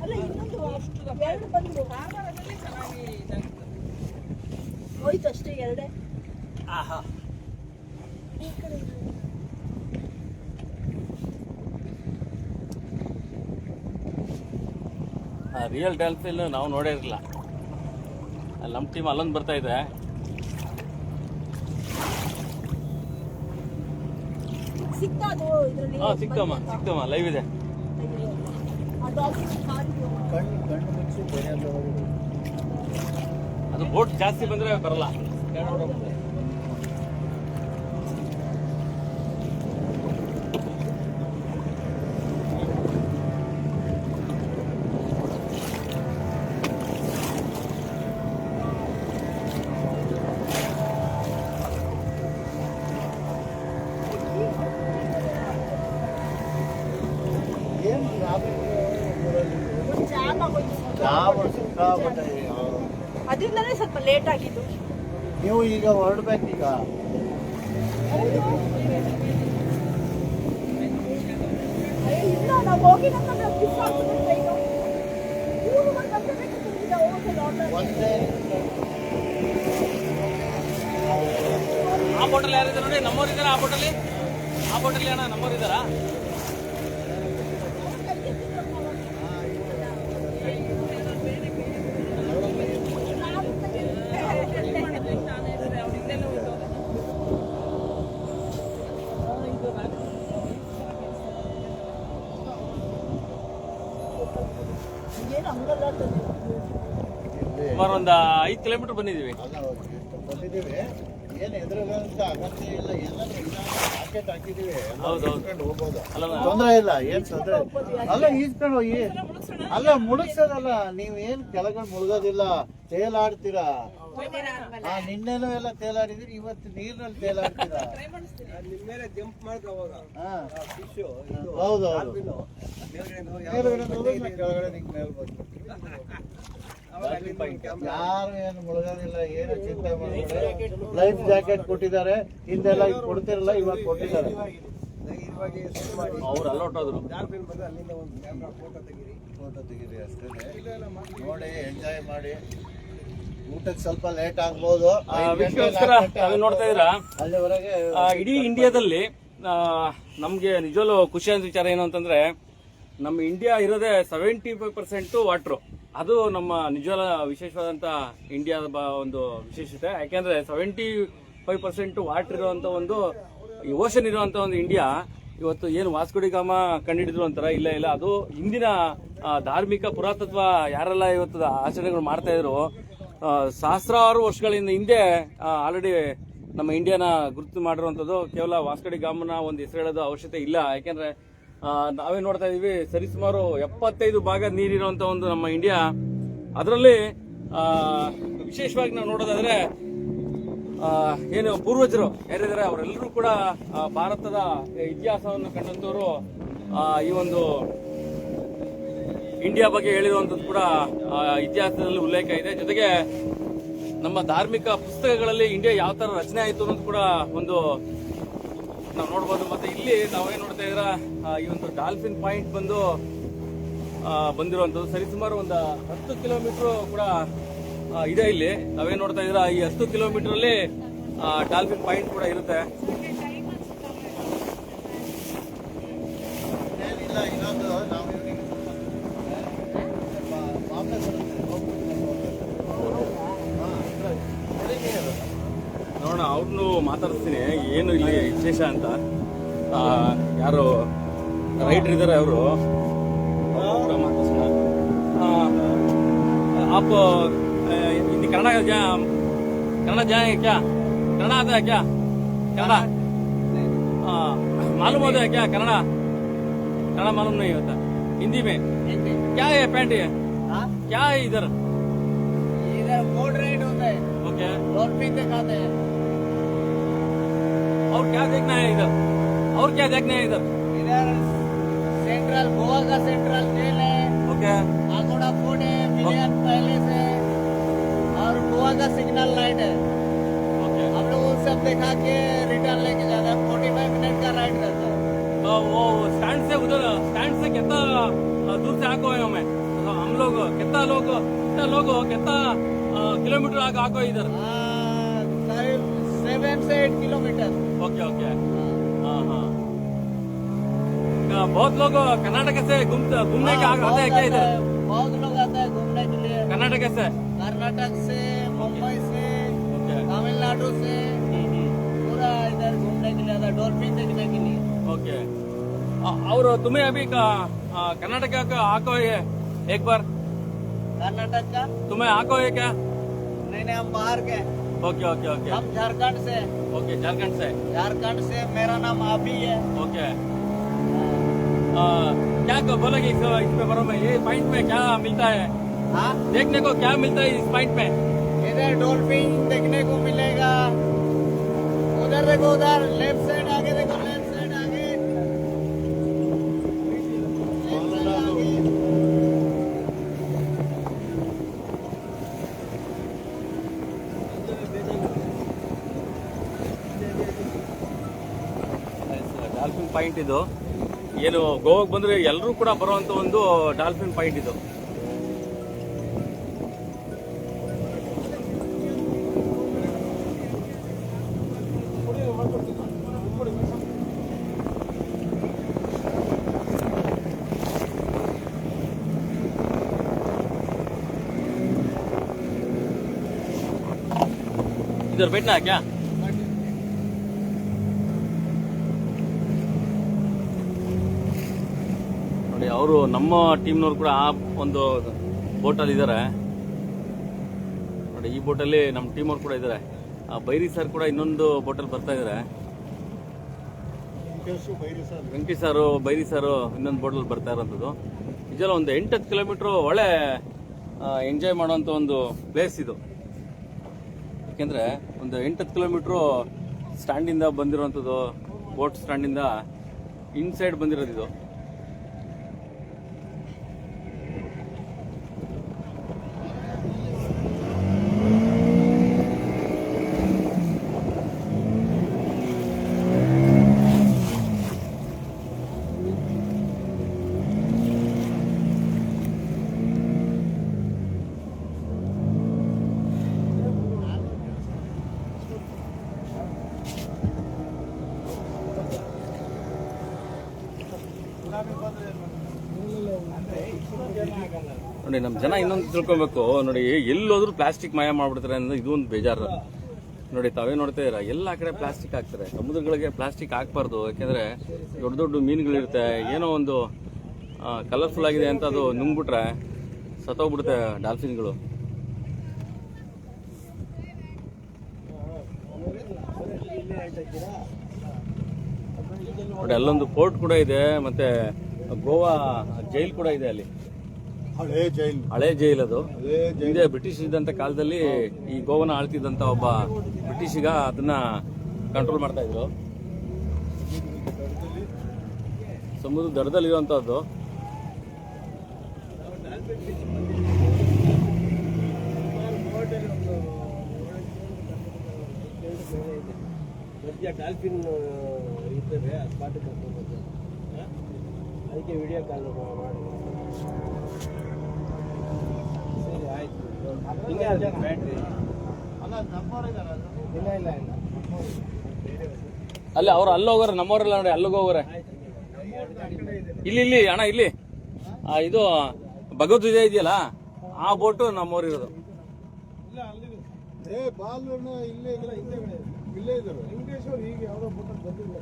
ಅಲ್ಲ ಇನ್ನೊಂದು ಎರಡು ಬಂದು ಹೋಯ್ತು ಅಷ್ಟೇ, ಎರಡೇ. ರಿಯಲ್ ಡಾಲ್ಫಿನ್ ನಾವು ನೋಡೇ ಇರಲಿಲ್ಲ. ಅಲ್ಲಿ ನಮ್ಮ ಟೀಮ್ ಅಲ್ಲೊಂದು ಬರ್ತಾ ಇದೆ. ಸಿಕ್ತಾ ಅದು ಇದರಲ್ಲಿ? ಹಾ ಸಿಕ್ತಮ್ಮ ಲೈವ್ ಇದೆ. ಆ ಡಾಲ್ಫಿನ್ ಕಾರಿದು. ಕಣ್ಣು ಮುಚ್ಚಿ ಬೇರೆ ಹೋಗಿ ಅದು ಬೋಟ್ ಜಾಸ್ತಿ ಬಂದ್ರೆ ಬರಲ್ಲ. ಏನು ಜಾಮ್ ಆಗೋಯ್ತು. ಸಿಕ್ಕಾಪಟ್ಟೆ. ಅದರಿಂದಲೇ ಸ್ವಲ್ಪ ಲೇಟ್ ಆಗಿದ್ದು. ನೀವು ಈಗ ಹೊರಡ್ಬೇಕೀಗ. ಇಲ್ಲ, ನಾವು ಹೋಗಿ ನಮ್ಮ ಮಿಸ್ ಆಗ್ತದೆ ಟ್ರೈನು. ಇವ್ರು ಒಂದು ಗಂಟೆ ಬೇಕು ತುಂಬಿದ ಹೋಗಿ ಆರ್ಡರ್. ಒಂದೇ ಆ ಬೋಟಲ್ಲಿ ಯಾರಿದ್ದಾರೆ ನೋಡಿ, ನಮ್ಮವ್ರು ಇದಾರ ಆ ಬೋಟಲ್ಲಿ ಅಣ್ಣ, ನಮ್ಮವ್ರು ಇದ್ದಾರಾ? ಏನು ಹಂಗಲ್ಲ ತಂದೆ. ಸುಮಾರು ಒಂದು 5 ಕಿಲೋಮೀಟರ್ ಬಂದಿದ್ದೀವಿ. ಬಂದಿದ್ದೀವಿ. ಏನು ಎದುರುಗಂತ ಅಗತ್ಯ ಇಲ್ಲ. ಎಲ್ಲ ಜಾಕೆಟ್ ಹಾಕಿದ್ದೀವಿ. ಹೌದು ಹೋಗ್ಬೋದು, ಅಲ್ಲ ತೊಂದರೆ ಇಲ್ಲ. ಏನ್ ತೊಂದರೆ ಅಲ್ಲ, ಈಜ್ಕೊಂಡು ಹೋಗಿ. ಅಲ್ಲ ಮುಳುಗ್ಸೋದಲ್ಲ, ನೀವ್ ಏನ್ ಕೆಳಗಡೆ ಮುಳುಗೋದಿಲ್ಲ, ತೇಲಾಡ್ತೀರಾ. ನಿನ್ನೆನೂ ಎಲ್ಲ ತೇಲಾಡಿದಿರಿ, ಇವತ್ತು ನೀರಿನಲ್ಲಿ ತೇಲಾಡ್ತೀರಾ. ಜಂಪ್ ಮಾಡಿದ್ರೆ ಅವಾಗ ಹೌದು ಕೆಳಗಡೆ ನಿಂಗೆ ಮೇಲೆ ಬಂತು. ಯಾರು ಏನು ಮುಳುಗೋದಿಲ್ಲ, ಏನು ಚಿಂತೆ ಮಾಡಿದ್ರೆ ಲೈಫ್ ಜಾಕೆಟ್ ಕೊಟ್ಟಿದ್ದಾರೆ. ಹಿಂದೆಲ್ಲ ಈಗ ಕೊಡ್ತಿರಲ್ಲ, ಇವಾಗ ಕೊಟ್ಟಿದ್ದಾರೆ. ಅವ್ರು ಅಲ್ಲೊಟ್ಟೋದ್ರು. ಫೋಟೋ ತೆಗೀರಿ ಅಷ್ಟೇ. ನೋಡಿ, ಎಂಜಾಯ್ ಮಾಡಿ. ಊಟಕ್ಕೆ ಸ್ವಲ್ಪ ಲೇಟ್ ಆಗ್ಬೋದು. ವೀಕ್ಷಕರ ತಾವು ನೋಡ್ತಾ ಇದ್ದೀರಾ, ಅಲ್ಲಿವರೆಗೆ ಇಡೀ ಇಂಡಿಯಾದಲ್ಲಿ ನಮ್ಗೆ ನಿಜವಲ್ಲೂ ಖುಷಿಯಾದ ವಿಚಾರ ಏನು ಅಂತಂದ್ರೆ, ನಮ್ಮ ಇಂಡಿಯಾ ಇರೋದೇ 75% ವಾಟ್ರು. ಅದು ನಮ್ಮ ನಿಜವಾದ ವಿಶೇಷವಾದಂತ ಇಂಡಿಯಾದ ಒಂದು ವಿಶೇಷತೆ. ಯಾಕೆಂದ್ರೆ 75% ವಾಟರ್ ಇರುವಂತ ಒಂದು ಓಷನ್ ಇರುವಂತ ಒಂದು ಇಂಡಿಯಾ ಇವತ್ತು ಏನು ವಾಸ್ಕೋಡಿ ಗಾಮ ಕಂಡಿಡಿದ್ರು ಅಂತಾರ, ಇಲ್ಲ ಇಲ್ಲ, ಅದು ಹಿಂದಿನ ಧಾರ್ಮಿಕ ಪುರಾತತ್ವ ಯಾರೆಲ್ಲ ಇವತ್ತು ಆಚರಣೆಗಳು ಮಾಡ್ತಾ ಇದ್ರು, ಸಹಸ್ರಾರು ವರ್ಷಗಳಿಂದ ಹಿಂದೆ ಆಲ್ರೆಡಿ ನಮ್ಮ ಇಂಡಿಯಾನ ಗುರುತು ಮಾಡಿರುವಂತದ್ದು. ಕೇವಲ ವಾಸ್ಕೋಡಿ ಗಾಮನ ಒಂದು ಹೆಸರು ಹೇಳೋದು ಅವಶ್ಯಕತೆ ಇಲ್ಲ. ಯಾಕೆಂದ್ರೆ ನಾವೇ ನೋಡ್ತಾ ಇದೀವಿ, ಸರಿಸುಮಾರು 75 ಭಾಗ ನೀರಿರುವಂತ ಒಂದು ನಮ್ಮ ಇಂಡಿಯಾ. ಅದರಲ್ಲಿ ವಿಶೇಷವಾಗಿ ನಾವು ನೋಡೋದಾದ್ರೆ ಏನು ಪೂರ್ವಜರು ಯಾರಿದ್ದಾರೆ ಅವರೆಲ್ಲರೂ ಕೂಡ ಭಾರತದ ಇತಿಹಾಸವನ್ನು ಕಂಡಂತವರು ಈ ಒಂದು ಇಂಡಿಯಾ ಬಗ್ಗೆ ಹೇಳಿರುವಂತದ್ದು ಕೂಡ ಇತಿಹಾಸದಲ್ಲಿ ಉಲ್ಲೇಖ ಇದೆ. ಜೊತೆಗೆ ನಮ್ಮ ಧಾರ್ಮಿಕ ಪುಸ್ತಕಗಳಲ್ಲಿ ಇಂಡಿಯಾ ಯಾವ ತರ ರಚನೆ ಆಯಿತು ಅನ್ನೋದು ಕೂಡ ಒಂದು ನಾವು ನೋಡ್ಬೋದು. ಮತ್ತೆ ಇಲ್ಲಿ ನಾವೇನ್ ನೋಡ್ತಾ ಇದ್ರ ಈ ಒಂದು ಡಾಲ್ಫಿನ್ ಪಾಯಿಂಟ್ ಬಂದಿರುವಂತದ್ದು ಸರಿಸುಮಾರು ಒಂದು 10 ಕಿಲೋಮೀಟರ್ ಕೂಡ ಇದೆ. ಇಲ್ಲಿ ನಾವೇನ್ ನೋಡ್ತಾ ಇದ್ರ ಈ 10 ಕಿಲೋಮೀಟರ್ ಅಲ್ಲಿ ಡಾಲ್ಫಿನ್ ಪಾಯಿಂಟ್ ಕೂಡ ಇರುತ್ತೆ. ಏನಿಲ್ಲ, ಇನ್ನೊಂದು ನಾವು ನೋಡೋಣ, ಅವ್ರನ್ನು ಮಾತಾಡಿಸ್ತೀನಿ ಏನು ಇಲ್ಲಿ ವಿಶೇಷ ಅಂತ. ಯಾರು ರೈಟರ್ ಇದ್ದಾರೆ ಅವರು ಮಾತಾಡ್ಸೋಣ. आप हिंदी कन्नड़ जाएंगे क्या? कन्नड़ आता है क्या? कन्नड़ मालूम होता है क्या? कन्नड़ मालूम नहीं होता. हिंदी में क्या है पैंट है? क्या है इधर? बोट राइड होता है, ओके, डॉल्फिन दिखाते हैं. और क्या देखना है इधर? और क्या देखना है इधर? इधर सेंट्रल गोवा का सेंट्रल जेल है, ओके, आगोड़ा फोर्ट है, मिलियन पैलेस है और गोवा का सिग्नल लाइट है. ओके. हम लोग वो सब दिखा के रिटर्न लेके जाते हैं. 45 मिनट का राइड रहता है. वो स्टैंड से कितना दूर से आको है हमें? हम लोग कितना किलोमीटर आको इधर? करीब 7 से 8 किलोमीटर. ओके. हाँ. बहुत लोग कर्नाटक से घूमने के आते हैं क्या इधर? बहुत लोग आते हैं घूमने के लिए. कर्नाटक से, कर्नाटक से, मुंबई से, ओके. तमिलनाडु से पूरा इधर घूमने के लिए आता है, डॉल्फिन देखने के लिए. ओके. और तुम्हें अभी कर्नाटक का आको है एक बार? कर्नाटक का तुम्हें आको है क्या? नहीं, हम बाहर के. ओके. हम झारखंड से. ओके, झारखंड से. मेरा नाम आबी है. ओके. क्या बोलोगे इस पेपरों में? ये पॉइंट में क्या मिलता है? हाँ, देखने को क्या मिलता है इस पॉइंट में? इधर डॉल्फिन देखने को मिलेगा. उधर देखो, उधर लेफ्ट साइड आगे देखो, लेफ्ट साइड आगे. ಡಾಲ್ಫಿನ್ ಪಾಯಿಂಟ್ ಇದು ಏನು ಗೋವಾಗೆ ಬಂದ್ರೆ ಎಲ್ಲರೂ ಕೂಡ ಬರುವಂತ ಒಂದು ಡಾಲ್ಫಿನ್ ಪಾಯಿಂಟ್ ಇದು. इधर बैठना है क्या? ನೋಡಿ, ಅವರು ನಮ್ಮ ಟೀಮ್ನವ್ರು ಕೂಡ ಆ ಒಂದು ಬೋಟಲ್ಲಿ ಇದ್ದಾರೆ ನೋಡಿ. ಈ ಬೋಟಲ್ಲಿ ನಮ್ಮ ಟೀಮ್ ಅವ್ರು ಕೂಡ ಇದ್ದಾರೆ. ಬೈರಿ ಸರ್ ಕೂಡ ಇನ್ನೊಂದು ಬೋಟಲ್ಲಿ ಬರ್ತಾ ಇದ್ದಾರೆ. ವೆಂಕಟೇಶ್ ಸಾರು, ಬೈರಿ ಸಾರು ಇನ್ನೊಂದು ಬೋಟಲ್ಲಿ ಬರ್ತಾ ಇರೋಂಥದ್ದು. ಇದೆಲ್ಲ ಒಂದು 8-10 ಕಿಲೋಮೀಟರ್ ಒಳ್ಳೆ ಎಂಜಾಯ್ ಮಾಡುವಂತ ಒಂದು ಪ್ಲೇಸ್ ಇದು. ಯಾಕೆಂದ್ರೆ ಒಂದು 8-10 ಕಿಲೋಮೀಟರ್ ಸ್ಟ್ಯಾಂಡಿಂದ ಬಂದಿರುವಂಥದ್ದು, ಬೋಟ್ ಸ್ಟ್ಯಾಂಡಿಂದ ಇನ್ಸೈಡ್ ಬಂದಿರೋದು ಇದು. ನೋಡಿ, ನಮ್ಮ ಜನ ಇನ್ನೊಂದು ತಿಳ್ಕೊಬೇಕು ನೋಡಿ, ಎಲ್ಲೋದ್ರೂ ಪ್ಲಾಸ್ಟಿಕ್ ಮಾಯ ಮಾಡ್ಬಿಡ್ತಾರೆ ಅಂದ್ರೆ ಇದು ಒಂದು ಬೇಜಾರು ನೋಡಿ. ತಾವೇ ನೋಡ್ತಾ ಇದ್ದೀರಾ, ಎಲ್ಲ ಕಡೆ ಪ್ಲಾಸ್ಟಿಕ್ ಹಾಕ್ತಾರೆ. ಸಮುದ್ರಗಳಿಗೆ ಪ್ಲಾಸ್ಟಿಕ್ ಹಾಕ್ಬಾರ್ದು. ಯಾಕೆಂದ್ರೆ ದೊಡ್ಡ ದೊಡ್ಡ ಮೀನುಗಳಿರುತ್ತೆ, ಏನೋ ಒಂದು ಕಲರ್ಫುಲ್ ಆಗಿದೆ ಅಂತ ಅದು ನುಂಗ್ಬಿಟ್ರೆ ಸತ್ತೋಗ್ಬಿಡುತ್ತೆ ಡಾಲ್ಫಿನ್ಗಳು. ನೋಡಿ, ಅಲ್ಲೊಂದು ಪೋರ್ಟ್ ಕೂಡ ಇದೆ, ಮತ್ತೆ ಗೋವಾ ಜೈಲ್ ಕೂಡ ಇದೆ ಅಲ್ಲಿ. ಹಳೆ ಜೈಲ್ ಅದು. ಹಿಂದೆ ಬ್ರಿಟಿಷ್ ಇದ್ದಂತ ಕಾಲದಲ್ಲಿ ಈ ಗೋವನ ಆಳ್ತಿದ್ದಂತ ಒಬ್ಬ ಬ್ರಿಟಿಷಿಗ ಅದನ್ನ ಕಂಟ್ರೋಲ್ ಮಾಡ್ತಾ ಇದ್ರು. ಸಮುದ್ರ ದಡದಲ್ಲಿರುವಂತದ್ದು. ಮಧ್ಯ ಡಾಲ್ಫಿನ್ ಇರ್ತದೆ ಆ ಸ್ಪಾಟ್ ಕರ್ಕೊಂಡು ಅದಕ್ಕೆ ವಿಡಿಯೋ ಕಾಲ್ ಮಾಡಿ. ಸರಿ ಆಯ್ತು. ಹಿಂಗೆ ಅದೇ ಬ್ಯಾಟ್ರಿ ಇಲ್ಲ ಅಲ್ಲಿ ಅವ್ರು ಅಲ್ಲಿ ಹೋಗೋರೆ, ನಮ್ಮವರೆಲ್ಲ ನೋಡಿ ಅಲ್ಲಿಗೆ ಹೋಗೋರೆ. ಇಲ್ಲಿ ಅಣ್ಣ ಇಲ್ಲಿ ಇದು ಭಗವದ್ಗೀತೆ ಇದೆಯಲ್ಲ ಆ ಬೋಟು ನಮ್ಮವ್ರು ಇರೋದು. ಇಲ್ಲೇ ಇದ್ದಾರೆ ವೆಂಕಟೇಶ್ವರ್ ಈಗ ಯಾವುದೋ ಬೋಟಲ್ಲಿ ಬಂದಿಲ್ಲ.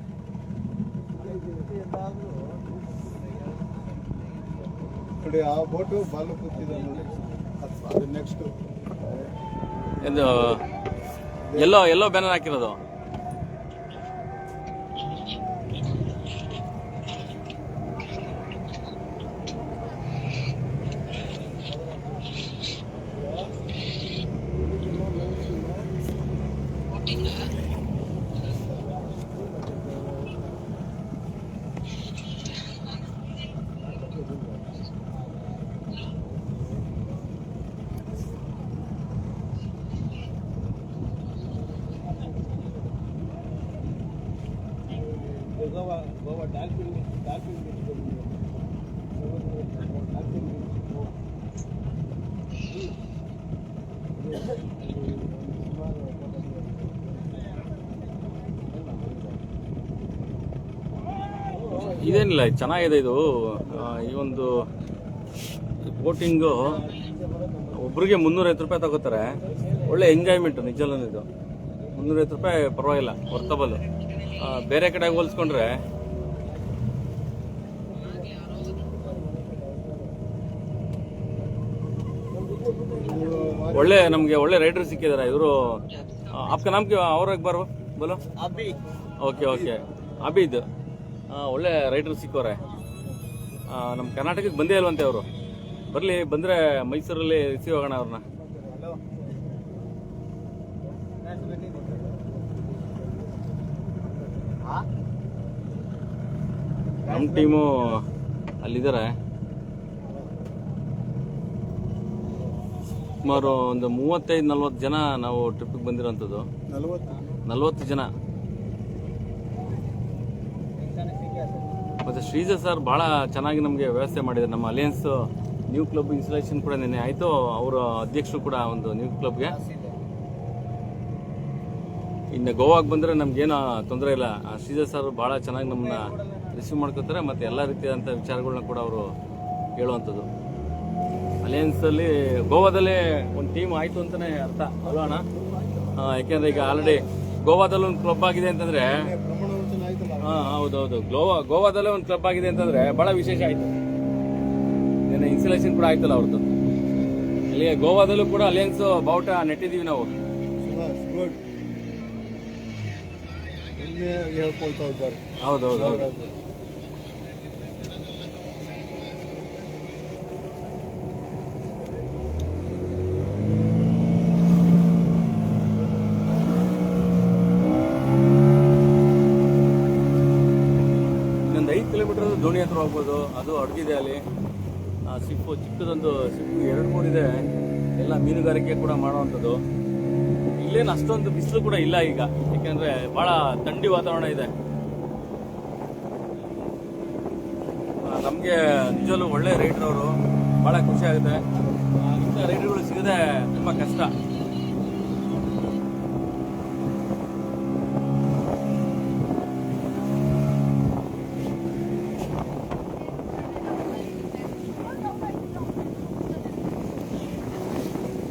ನೋಡಿ ಆ ಬೋಟು ಬಾಲು ಕೂತಿದೆ ನೋಡಿ, ಅದು ನೆಕ್ಸ್ಟ್ ಇದು ಎಲ್ಲೋ ಬ್ಯಾನರ್ ಹಾಕಿರೋದು. ಗೋವಾ ಡಾಲ್ಫಿನ್ ಇದೇನಿಲ್ಲ, ಚೆನ್ನಾಗಿದೆ ಇದು. ಈ ಒಂದು ಬೋಟಿಂಗು ಒಬ್ರಿಗೆ 350 ರೂಪಾಯಿ ತಗೋತಾರೆ. ಒಳ್ಳೆ ಎಂಜಾಯ್ಮೆಂಟ್ ನಿಜಲ್ಲೂ ಇದು. 350 ರೂಪಾಯಿ ಪರವಾಗಿಲ್ಲ, ವರ್ತಬಲ್. ಬೇರೆ ಕಡೆ ಹೋಲಿಸ್ಕೊಂಡ್ರೆ ನಮ್ಗೆ ಒಳ್ಳೆ ರೈಡರ್ ಸಿಕ್ಕಿದ್ದಾರೆ ಇವರು. आपका नाम क्या और एक बार बोलो. ಅಬ್ಬಿ. ಓಕೆ ಅಬಿದ್. ಒಳ್ಳೆ ರೈಡರ್ ಸಿಕ್ಕೋರೆ. ನಮ್ಮ ಕರ್ನಾಟಕಕ್ಕೆ ಬಂದೇ ಇಲ್ವಂತೆ ಅವರು. ಬಂದ್ರೆ ಮೈಸೂರಲ್ಲಿ ರಿಸೀವ್ ಆಗೋಣ ಅವ್ರನ್ನ. ನಮ್ಮ ಟೀಮು ಅಲ್ಲಿದ್ದಾರೆ. ಸುಮಾರು ಒಂದು 35-40 ಜನ ನಾವು ಟ್ರಿಪ್ಗೆ ಬಂದಿರೋಂಥದ್ದು. 40 ಜನ. ಮತ್ತೆ ಶ್ರೀಜ ಸರ್ ಬಹಳ ಚೆನ್ನಾಗಿ ನಮಗೆ ವ್ಯವಸ್ಥೆ ಮಾಡಿದ್ದಾರೆ. ನಮ್ಮ ಅಲಯನ್ಸ್ ನ್ಯೂ ಕ್ಲಬ್ ಇನ್ಸ್ಟಾಲೇಷನ್ ಕೂಡ ನೆನ್ನೆ ಆಯ್ತು. ಅವರ ಅಧ್ಯಕ್ಷರು ಕೂಡ ಒಂದು ನ್ಯೂ ಕ್ಲಬ್ಗೆ. ಇನ್ನು ಗೋವಾಗೆ ಬಂದ್ರೆ ನಮ್ಗೇನು ತೊಂದರೆ ಇಲ್ಲ. ಶ್ರೀಜ ಸರ್ ಬಹಳ ಚೆನ್ನಾಗಿ ನಮ್ಮನ್ನ ರಿಸೀವ್ ಮಾಡ್ಕೋತಾರೆ. ಮತ್ತೆ ಎಲ್ಲ ರೀತಿಯಾದಂಥ ವಿಚಾರಗಳನ್ನ ಕೂಡ ಅವರು ಹೇಳುವಂಥದ್ದು. ಅಲಯನ್ಸ್ ಅಲ್ಲಿ ಗೋವಾದಲ್ಲೇ ಒಂದು ಟೀಮ್ ಆಯ್ತು ಅಂತಾನೆ ಅರ್ಥ ಅಲ್ವಾ ಅಣ್ಣ? ಯಾಕೆಂದ್ರೆ ಈಗ ಆಲ್ರೆಡಿ ಗೋವಾದಲ್ಲಿ ಒಂದು ಕ್ಲಬ್ ಆಗಿದೆ ಅಂತಂದ್ರೆ, ಹೌದೌದು, ಗೋವಾದಲ್ಲೇ ಒಂದು ಕ್ಲಬ್ ಆಗಿದೆ ಅಂತಂದ್ರೆ ಬಹಳ ವಿಶೇಷ ಆಯ್ತು. ನಿನ್ನೆ ಇನ್ಸ್ಟಾಲೇಷನ್ ಕೂಡ ಆಯ್ತಲ್ಲ ಅವ್ರದ್ದು. ಇಲ್ಲಿ ಗೋವಾದಲ್ಲೂ ಕೂಡ ಅಲಯನ್ಸ್ ಬಾವುಟ ನೆಟ್ಟಿದೀವಿ ನಾವು. ಹೇಳ್ಕೊಳ್ತಾ ಇದ್ದಾರೆ. ಹೌದೌದು. ಇನ್ನೊಂದು 5 ಕಿಲೋಮೀಟರ್ ದೋಣಿ ಹತ್ರ ಹೋಗ್ಬೋದು. ಅದು ಅಡ್ಗಿದೆ ಅಲ್ಲಿ. ಸಿಪ್ಪು ಚಿಕ್ಕದೊಂದು ಸಿಪ್ಪು 2-3 ಇದೆ. ಎಲ್ಲ ಮೀನುಗಾರಿಕೆ ಕೂಡ ಮಾಡುವಂಥದ್ದು. ಇಲ್ಲೇನು ಅಷ್ಟೊಂದು ಬಿಸಿಲು ಕೂಡ ಇಲ್ಲ ಈಗ, ಯಾಕೆಂದ್ರೆ ಬಹಳ ಥಂಡಿ ವಾತಾವರಣ ಇದೆ. ನಮಗೆ ನಿಜವಲ್ಲೂ ಒಳ್ಳೆ ರೈಡರ್ ಅವರು. ಬಹಳ ಖುಷಿ ಆಗುತ್ತೆ. ಇಂಥ ರೈಡರ್ಗಳು ಸಿಗದೆ ತುಂಬಾ ಕಷ್ಟ.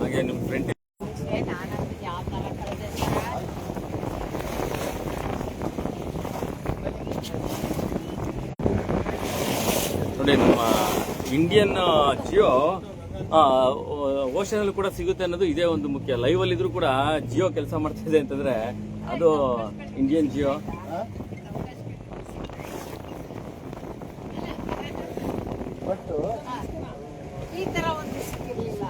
ಹಾಗೆ ನಿಮ್ಮ ಫ್ರೆಂಡ್ ನೋಡಿ, ನಮ್ಮ ಇಂಡಿಯನ್ ಜಿಯೋ ಓಷನ್ ಅಲ್ಲಿ ಕೂಡ ಸಿಗುತ್ತೆ ಅನ್ನೋದು ಇದೇ ಒಂದು ಮುಖ್ಯ. ಲೈವ್ ಅಲ್ಲಿ ಇದ್ರೂ ಕೂಡ ಜಿಯೋ ಕೆಲಸ ಮಾಡ್ತಿದೆ ಅಂತಂದ್ರೆ ಅದು ಇಂಡಿಯನ್ ಜಿಯೋ. ಈ ತರ ಒಂದು ಸಿಕ್ಕಿರ್ಲಿಲ್ಲ.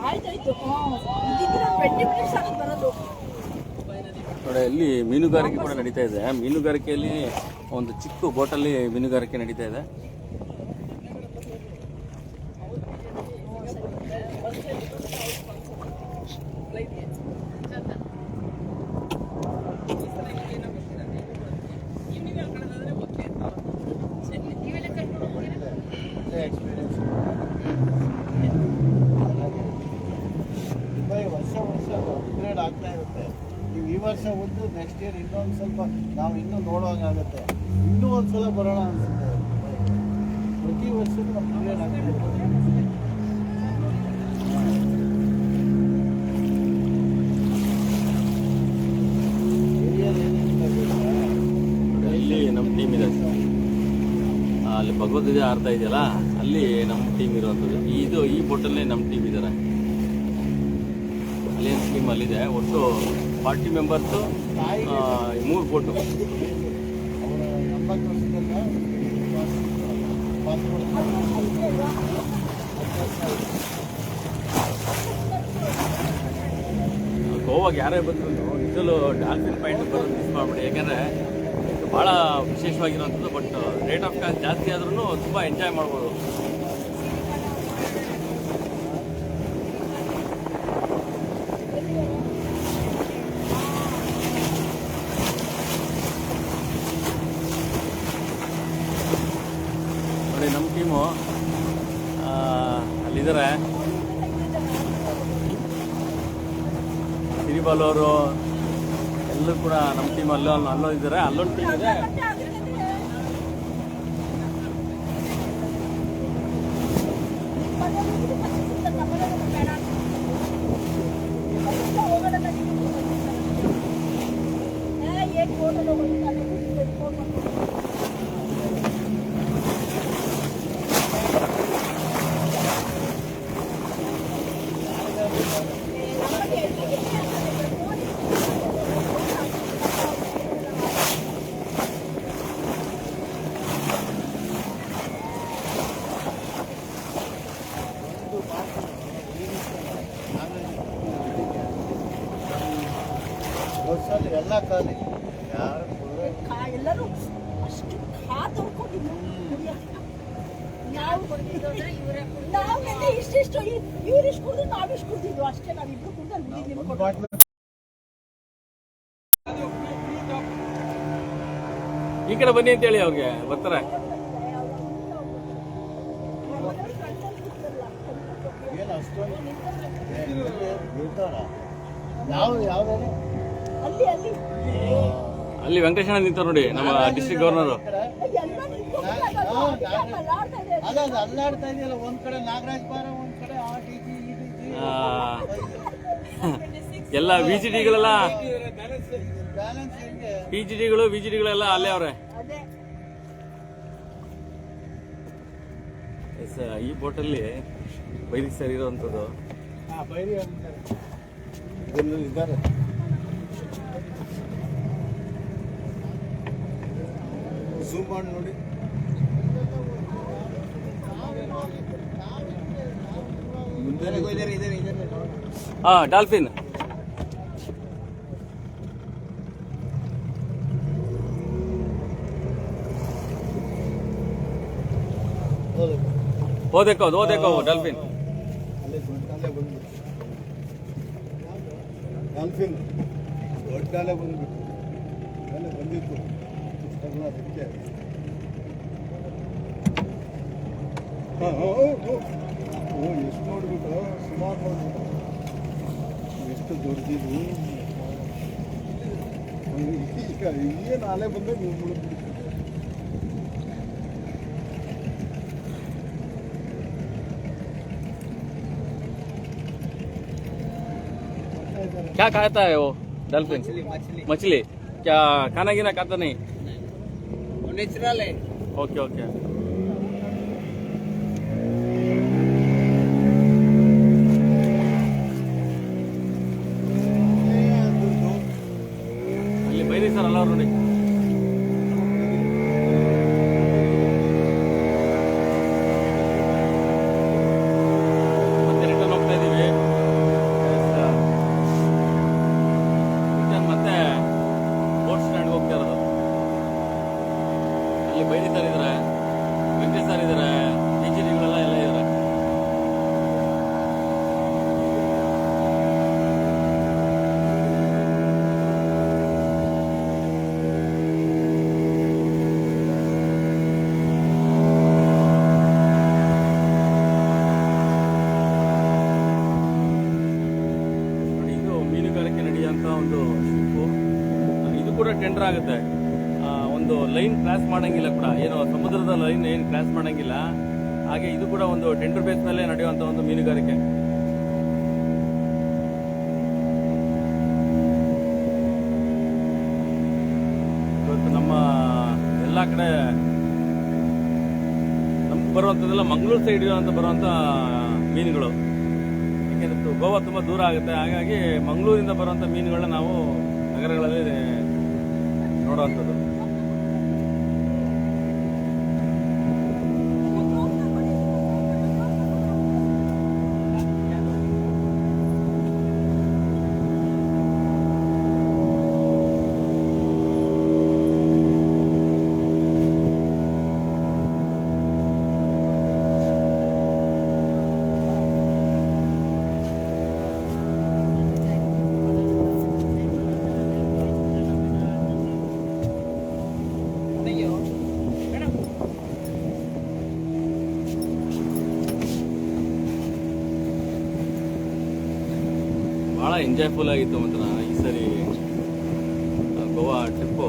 ಆಯ್ತಾಯ್ತು. ಇದಿದ್ರೆ 20 ಮಿನಿಟ್ಸ್ ಆಗುತ್ತೆ ಬರೋದು. ನೋಡಿ, ಇಲ್ಲಿ ಮೀನುಗಾರಿಕೆ ಕೂಡ ನಡೀತಾ ಇದೆ. ಮೀನುಗಾರಿಕೆಯಲ್ಲಿ ಒಂದು ಚಿಕ್ಕ ಬೋಟಲ್ಲಿ ಮೀನುಗಾರಿಕೆ ನಡೀತಾ ಇದೆ. ಒಳ್ಳೆ ಎಕ್ಸ್ಪೀರಿಯನ್ಸ್. ತುಂಬ ವರ್ಷ ಅಪ್ಗ್ರೇಡ್ ಆಗ್ತಾ ಇರುತ್ತೆ. ನೀವು ಈ ವರ್ಷ ಒಂದು ನೆಕ್ಸ್ಟ್ ಇಯರ್ ಇನ್ನೊಂದು ಸ್ವಲ್ಪ ನಾವು ಇನ್ನೂ ನೋಡುವಂಗಾಗುತ್ತೆ. ಇನ್ನೂ ಒಂದು ಸಲ ಬರೋಣ ಅನಿಸುತ್ತೆ. ಪ್ರತಿ ವರ್ಷವೂ ಅಪ್ಗ್ರೇಡ್ ಆಗ್ತಾ ಇರುತ್ತೆ. ಇಲ್ಲಿ ನಮ್ಮ ಟೀಮ್ ಇದೆ. ಅಲ್ಲಿ ಭಗವದ್ಗೀತೆ ಆಡ್ತಾ ಇದೆಯಲ್ಲ, ಅಲ್ಲಿ ನಮ್ಮ ಟೀಮ್ ಇರುವಂಥದ್ದು. ಈ ಬೋಟಲ್ಲೇ ನಮ್ಮ ಟೀಮ್ ಇದ್ದಾರೆ. ಅಲಿಯನ್ಸ್ ಟೀಮ್ ಅಲ್ಲಿದೆ. ಒಟ್ಟು 40 ಮೆಂಬರ್ಸು, 3 ಬೋಟು. ಅವರ 80 ವರ್ಷದಿಂದ ಗೋವಾಗೆ ಯಾರೇ ಬಂದ್ರು ಇದರಲ್ಲೂ ಡಾಲ್ಫಿನ್ ಪಾಯಿಂಟ್ ಬರೋದು ಮಿಸ್ ಮಾಡ್ಬಿಡಿ. ಯಾಕೆಂದರೆ ಭಾಳ ವಿಶೇಷವಾಗಿರೋಂಥದ್ದು. ಬಟ್ ರೇಟ್ ಆಫ್ ಕಾಸ್ಟ್ ಜಾಸ್ತಿ ಆದ್ರೂ ತುಂಬ ಎಂಜಾಯ್ ಮಾಡ್ಬೋದು. ನೋಡಿ ನಮ್ಮ ಟೀಮು ಅಲ್ಲಿದ್ದಾರೆ. ಸಿರಿಬಾಲ್ ಅವರು ಎಲ್ಲರೂ ಕೂಡ ನಮ್ಮ ಟೀಮ್ ಅಲ್ಲೋ ಇದ್ದಾರೆ. ಅಲ್ಲೊಂದು ಟೀಮ್ ಇದೆ. ವರ್ಷದಲ್ಲಿ ಎಲ್ಲ ಖಾಲಿ. ಯಾರು ಎಲ್ಲರೂ ಅಷ್ಟು ಕಾತೊಳ್ಕೊಂಡಿದ್ರು ನಾವೆಲ್ಲ ಇಷ್ಟಿಷ್ಟು ಇವ್ರಿಷ್ಟು ಕುಡಿದು ನಾವಿಷ್ಟು ಕುಡಿದಿದ್ವು ಅಷ್ಟೇ. ನಾವಿಬ್ರು ಕುಡಿದು ಈ ಕಡೆ ಬನ್ನಿ ಅಂತೇಳಿ ಅವ್ರಿಗೆ ಬರ್ತಾರೆ. ಏನು ಅಷ್ಟೊಂದು ಇರ್ತಾರ. ಯಾವ್ದಾರು ಅಲ್ಲಿ ಅಲ್ಲಿ ಅಲ್ಲಿ ವೆಂಕಟೇಶಣ್ಣ ನಿಂತಾರೆ ನೋಡಿ, ನಮ್ಮ ಡಿಸ್ಟ್ರಿಕ್ಟ್ ಗವರ್ನರು. ಅಲ್ಲ ಅದು ಅಲ್ಲಾಡ್ತಾ ಇದೆಯಲ್ಲ. ಒಂದ್ ಕಡೆ ನಾಗರಾಜ್ ಬಾರ, ಒಂದ್ ಕಡೆ ಆ ಡಿಜಿ ಈ ಡಿಜಿ. ಎಲ್ಲ ವಿಜಿಡಿಗಳೆಲ್ಲ, ಬ್ಯಾಲೆನ್ಸ್ ಹೆಂಗೆ? ಪಿಜಿಡಿಗಳು ವಿಜಿಡಿಗಳೆಲ್ಲ ಅಲ್ಲೇ ಅವ್ರೆ. ಈ ಬೋಟಲ್ಲಿ ಬೈರಿ ಸರ್ ಇರೋವಂಥದ್ದು. ಬೈರಿ ಇದ್ದಾರೆ. ಝೂಮ್ ಮಾಡಿ ನೋಡಿ. ಡಾಲ್ಫಿನ್ वो देखो डॉल्फिन. ಡಾಲ್ಫಿನ್ ದೊಡ್ಡಾಲೆ ಬಂದ್ಬಿಟ್ಟು ಅಲ್ಲೇ ಬಂದಿತ್ತು ಇಷ್ಟೆಲ್ಲ ಅದಕ್ಕೆ. ಎಷ್ಟು ನೋಡ್ಬಿಟ್ಟು ಸುಮಾರು ನೋಡ್ಬಿಟ್ಟು ಎಷ್ಟು ದೊಡ್ಡದಿದು. ಈಗ ಏನು ಅಲೆ ಬಂದಾಗ ಮುಳುಗ್ಬಿಡ್ತು. क्या खाता है वो डॉल्फिन? मछली क्या खाना गिना खाता नहीं? नेचुरल है. Okay okay. ಅಲ್ಲಿ ಬೈರಿ ಸರ್ ಅಲ್ಲ ನೋಡಿ. ಮತ್ತೆ ರಿಟರ್ನ್ ಹೋಗ್ತಾ ಇದೀವಿ. ಮತ್ತೆ ಬೋಟ್ ಸ್ಟ್ಯಾಂಡ್ ಹೋಗ್ತಾ ಇರೋದು. ಅಲ್ಲಿ ಬೈರಿ ಸರ್ ಇದ್ರೆ ಟೆಂಡರ್ ಆಗುತ್ತೆ. ಒಂದು ಲೈನ್ ಕ್ರಾಸ್ ಮಾಡಂಗಿಲ್ಲ ಕೂಡ, ಏನು ಸಮುದ್ರದ ಲೈನ್ ಏನು ಕ್ರಾಸ್ ಮಾಡಂಗಿಲ್ಲ. ಹಾಗೆ ಇದು ಕೂಡ ಒಂದು ಟೆಂಡರ್ ಬೇಸ್ ಮೇಲೆ ನಡೆಯುವಂತ ಒಂದು ಮೀನುಗಾರಿಕೆ. ಇವತ್ತು ನಮ್ಮ ಎಲ್ಲ ಕಡೆ ನಮ್ಗೆ ಬರುವಂಥದ್ದೆಲ್ಲ ಮಂಗಳೂರು ಸೈಡ್ ಅಂತ ಬರುವಂತ ಮೀನುಗಳು. ಯಾಕೆಂದ್ರೆ ಗೋವಾ ತುಂಬಾ ದೂರ ಆಗುತ್ತೆ, ಹಾಗಾಗಿ ಮಂಗಳೂರಿಂದ ಬರುವಂತ ಮೀನುಗಳನ್ನ ನಾವು ನಗರಗಳಲ್ಲಿ ನೋಡುವಂಥದ್ದು. ಬಹಳ ಎಂಜಾಯ್ಫುಲ್ ಆಗಿತ್ತು ಮಾತ್ರ ಈ ಸರಿ ಗೋವಾ ಟ್ರಿಪ್ಪು.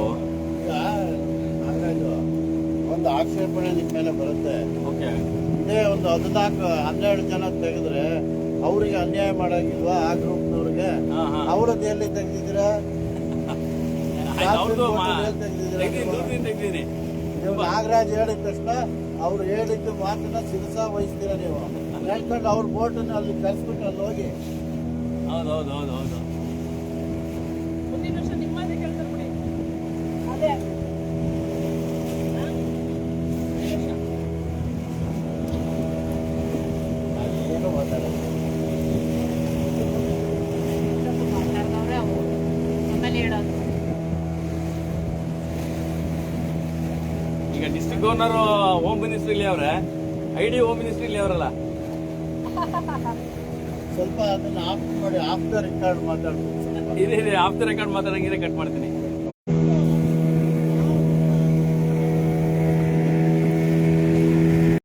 ಹಾಗಾಗಿ ಒಂದು ಆಕ್ಷೇಪಣೆ ನಿಮ್ಮ ಮೇಲೆ ಬರುತ್ತೆ. ಓಕೆ, ಇದೇ ಒಂದು 14-12 ಜನ ತೆಗೆದ್ರೆ ಅವರಿಗೆ ಅನ್ಯಾಯ ಮಾಡಾಗಿಲ್ವಾ ಆ ಗ್ರೂಪ್ನವ್ರಿಗೆ? ಅವ್ರದ್ದು ಎಲ್ಲಿ ತೆಗ್ದಿದ್ದೀರಾ? ತೆಗ್ದಿದ್ದೀನಿ. ನೀವು ನಾಗರಾಜ್ ಹೇಳಿದ ತಕ್ಷಣ ಅವ್ರು ಹೇಳಿದ್ದು ಮಾತನ್ನ ಶಿರಸ ವಹಿಸ್ತೀರ ನೀವು. ಹೇಳ್ಕೊಂಡು ಅವ್ರ ಬೋಟನ್ನು ಅಲ್ಲಿ ಕಳ್ಸ್ಬಿಟ್ಟು ಅಲ್ಲಿ ಹೋಗಿ. ಹೌದು. ಮುಂದಿನ ವರ್ಷ ನಿಮ್ಮದೇ ಕೇಳ್ತಾರೆ ಬಿಡಿ. ಅದೇ ಏನು ಮಾತಾಡೋದು? ಮಾತಾಡ್ದವ್ರೆ ಅವು ಆಮೇಲೆ ಹೇಳೋದು. ಈಗ ಡಿಸ್ಟ್ರಿಕ್ಟ್ ಗವರ್ನರ್ ಹೋಮ್ ಮಿನಿಸ್ಟ್ರಿ ಇಲ್ಲಿ ಅವ್ರೆ, ಐಡಿ ಹೋಮ್ ಮಿನಿಸ್ಟ್ರಿ ಇಲ್ಲಿ ಅವರಲ್ಲ. ಸ್ವಲ್ಪ ಅದನ್ನ ಆಫ್ ಮಾಡಿ ಆಫ್ ದ ರೆಕಾರ್ಡ್ ಮಾತಾಡ್ಬೇಕು. ಇದೆ ಆಫ್ ದ ರೆಕಾರ್ಡ್ ಮಾತಾಡಂಗಿದೆ ಕಟ್ ಮಾಡ್ತೀನಿ.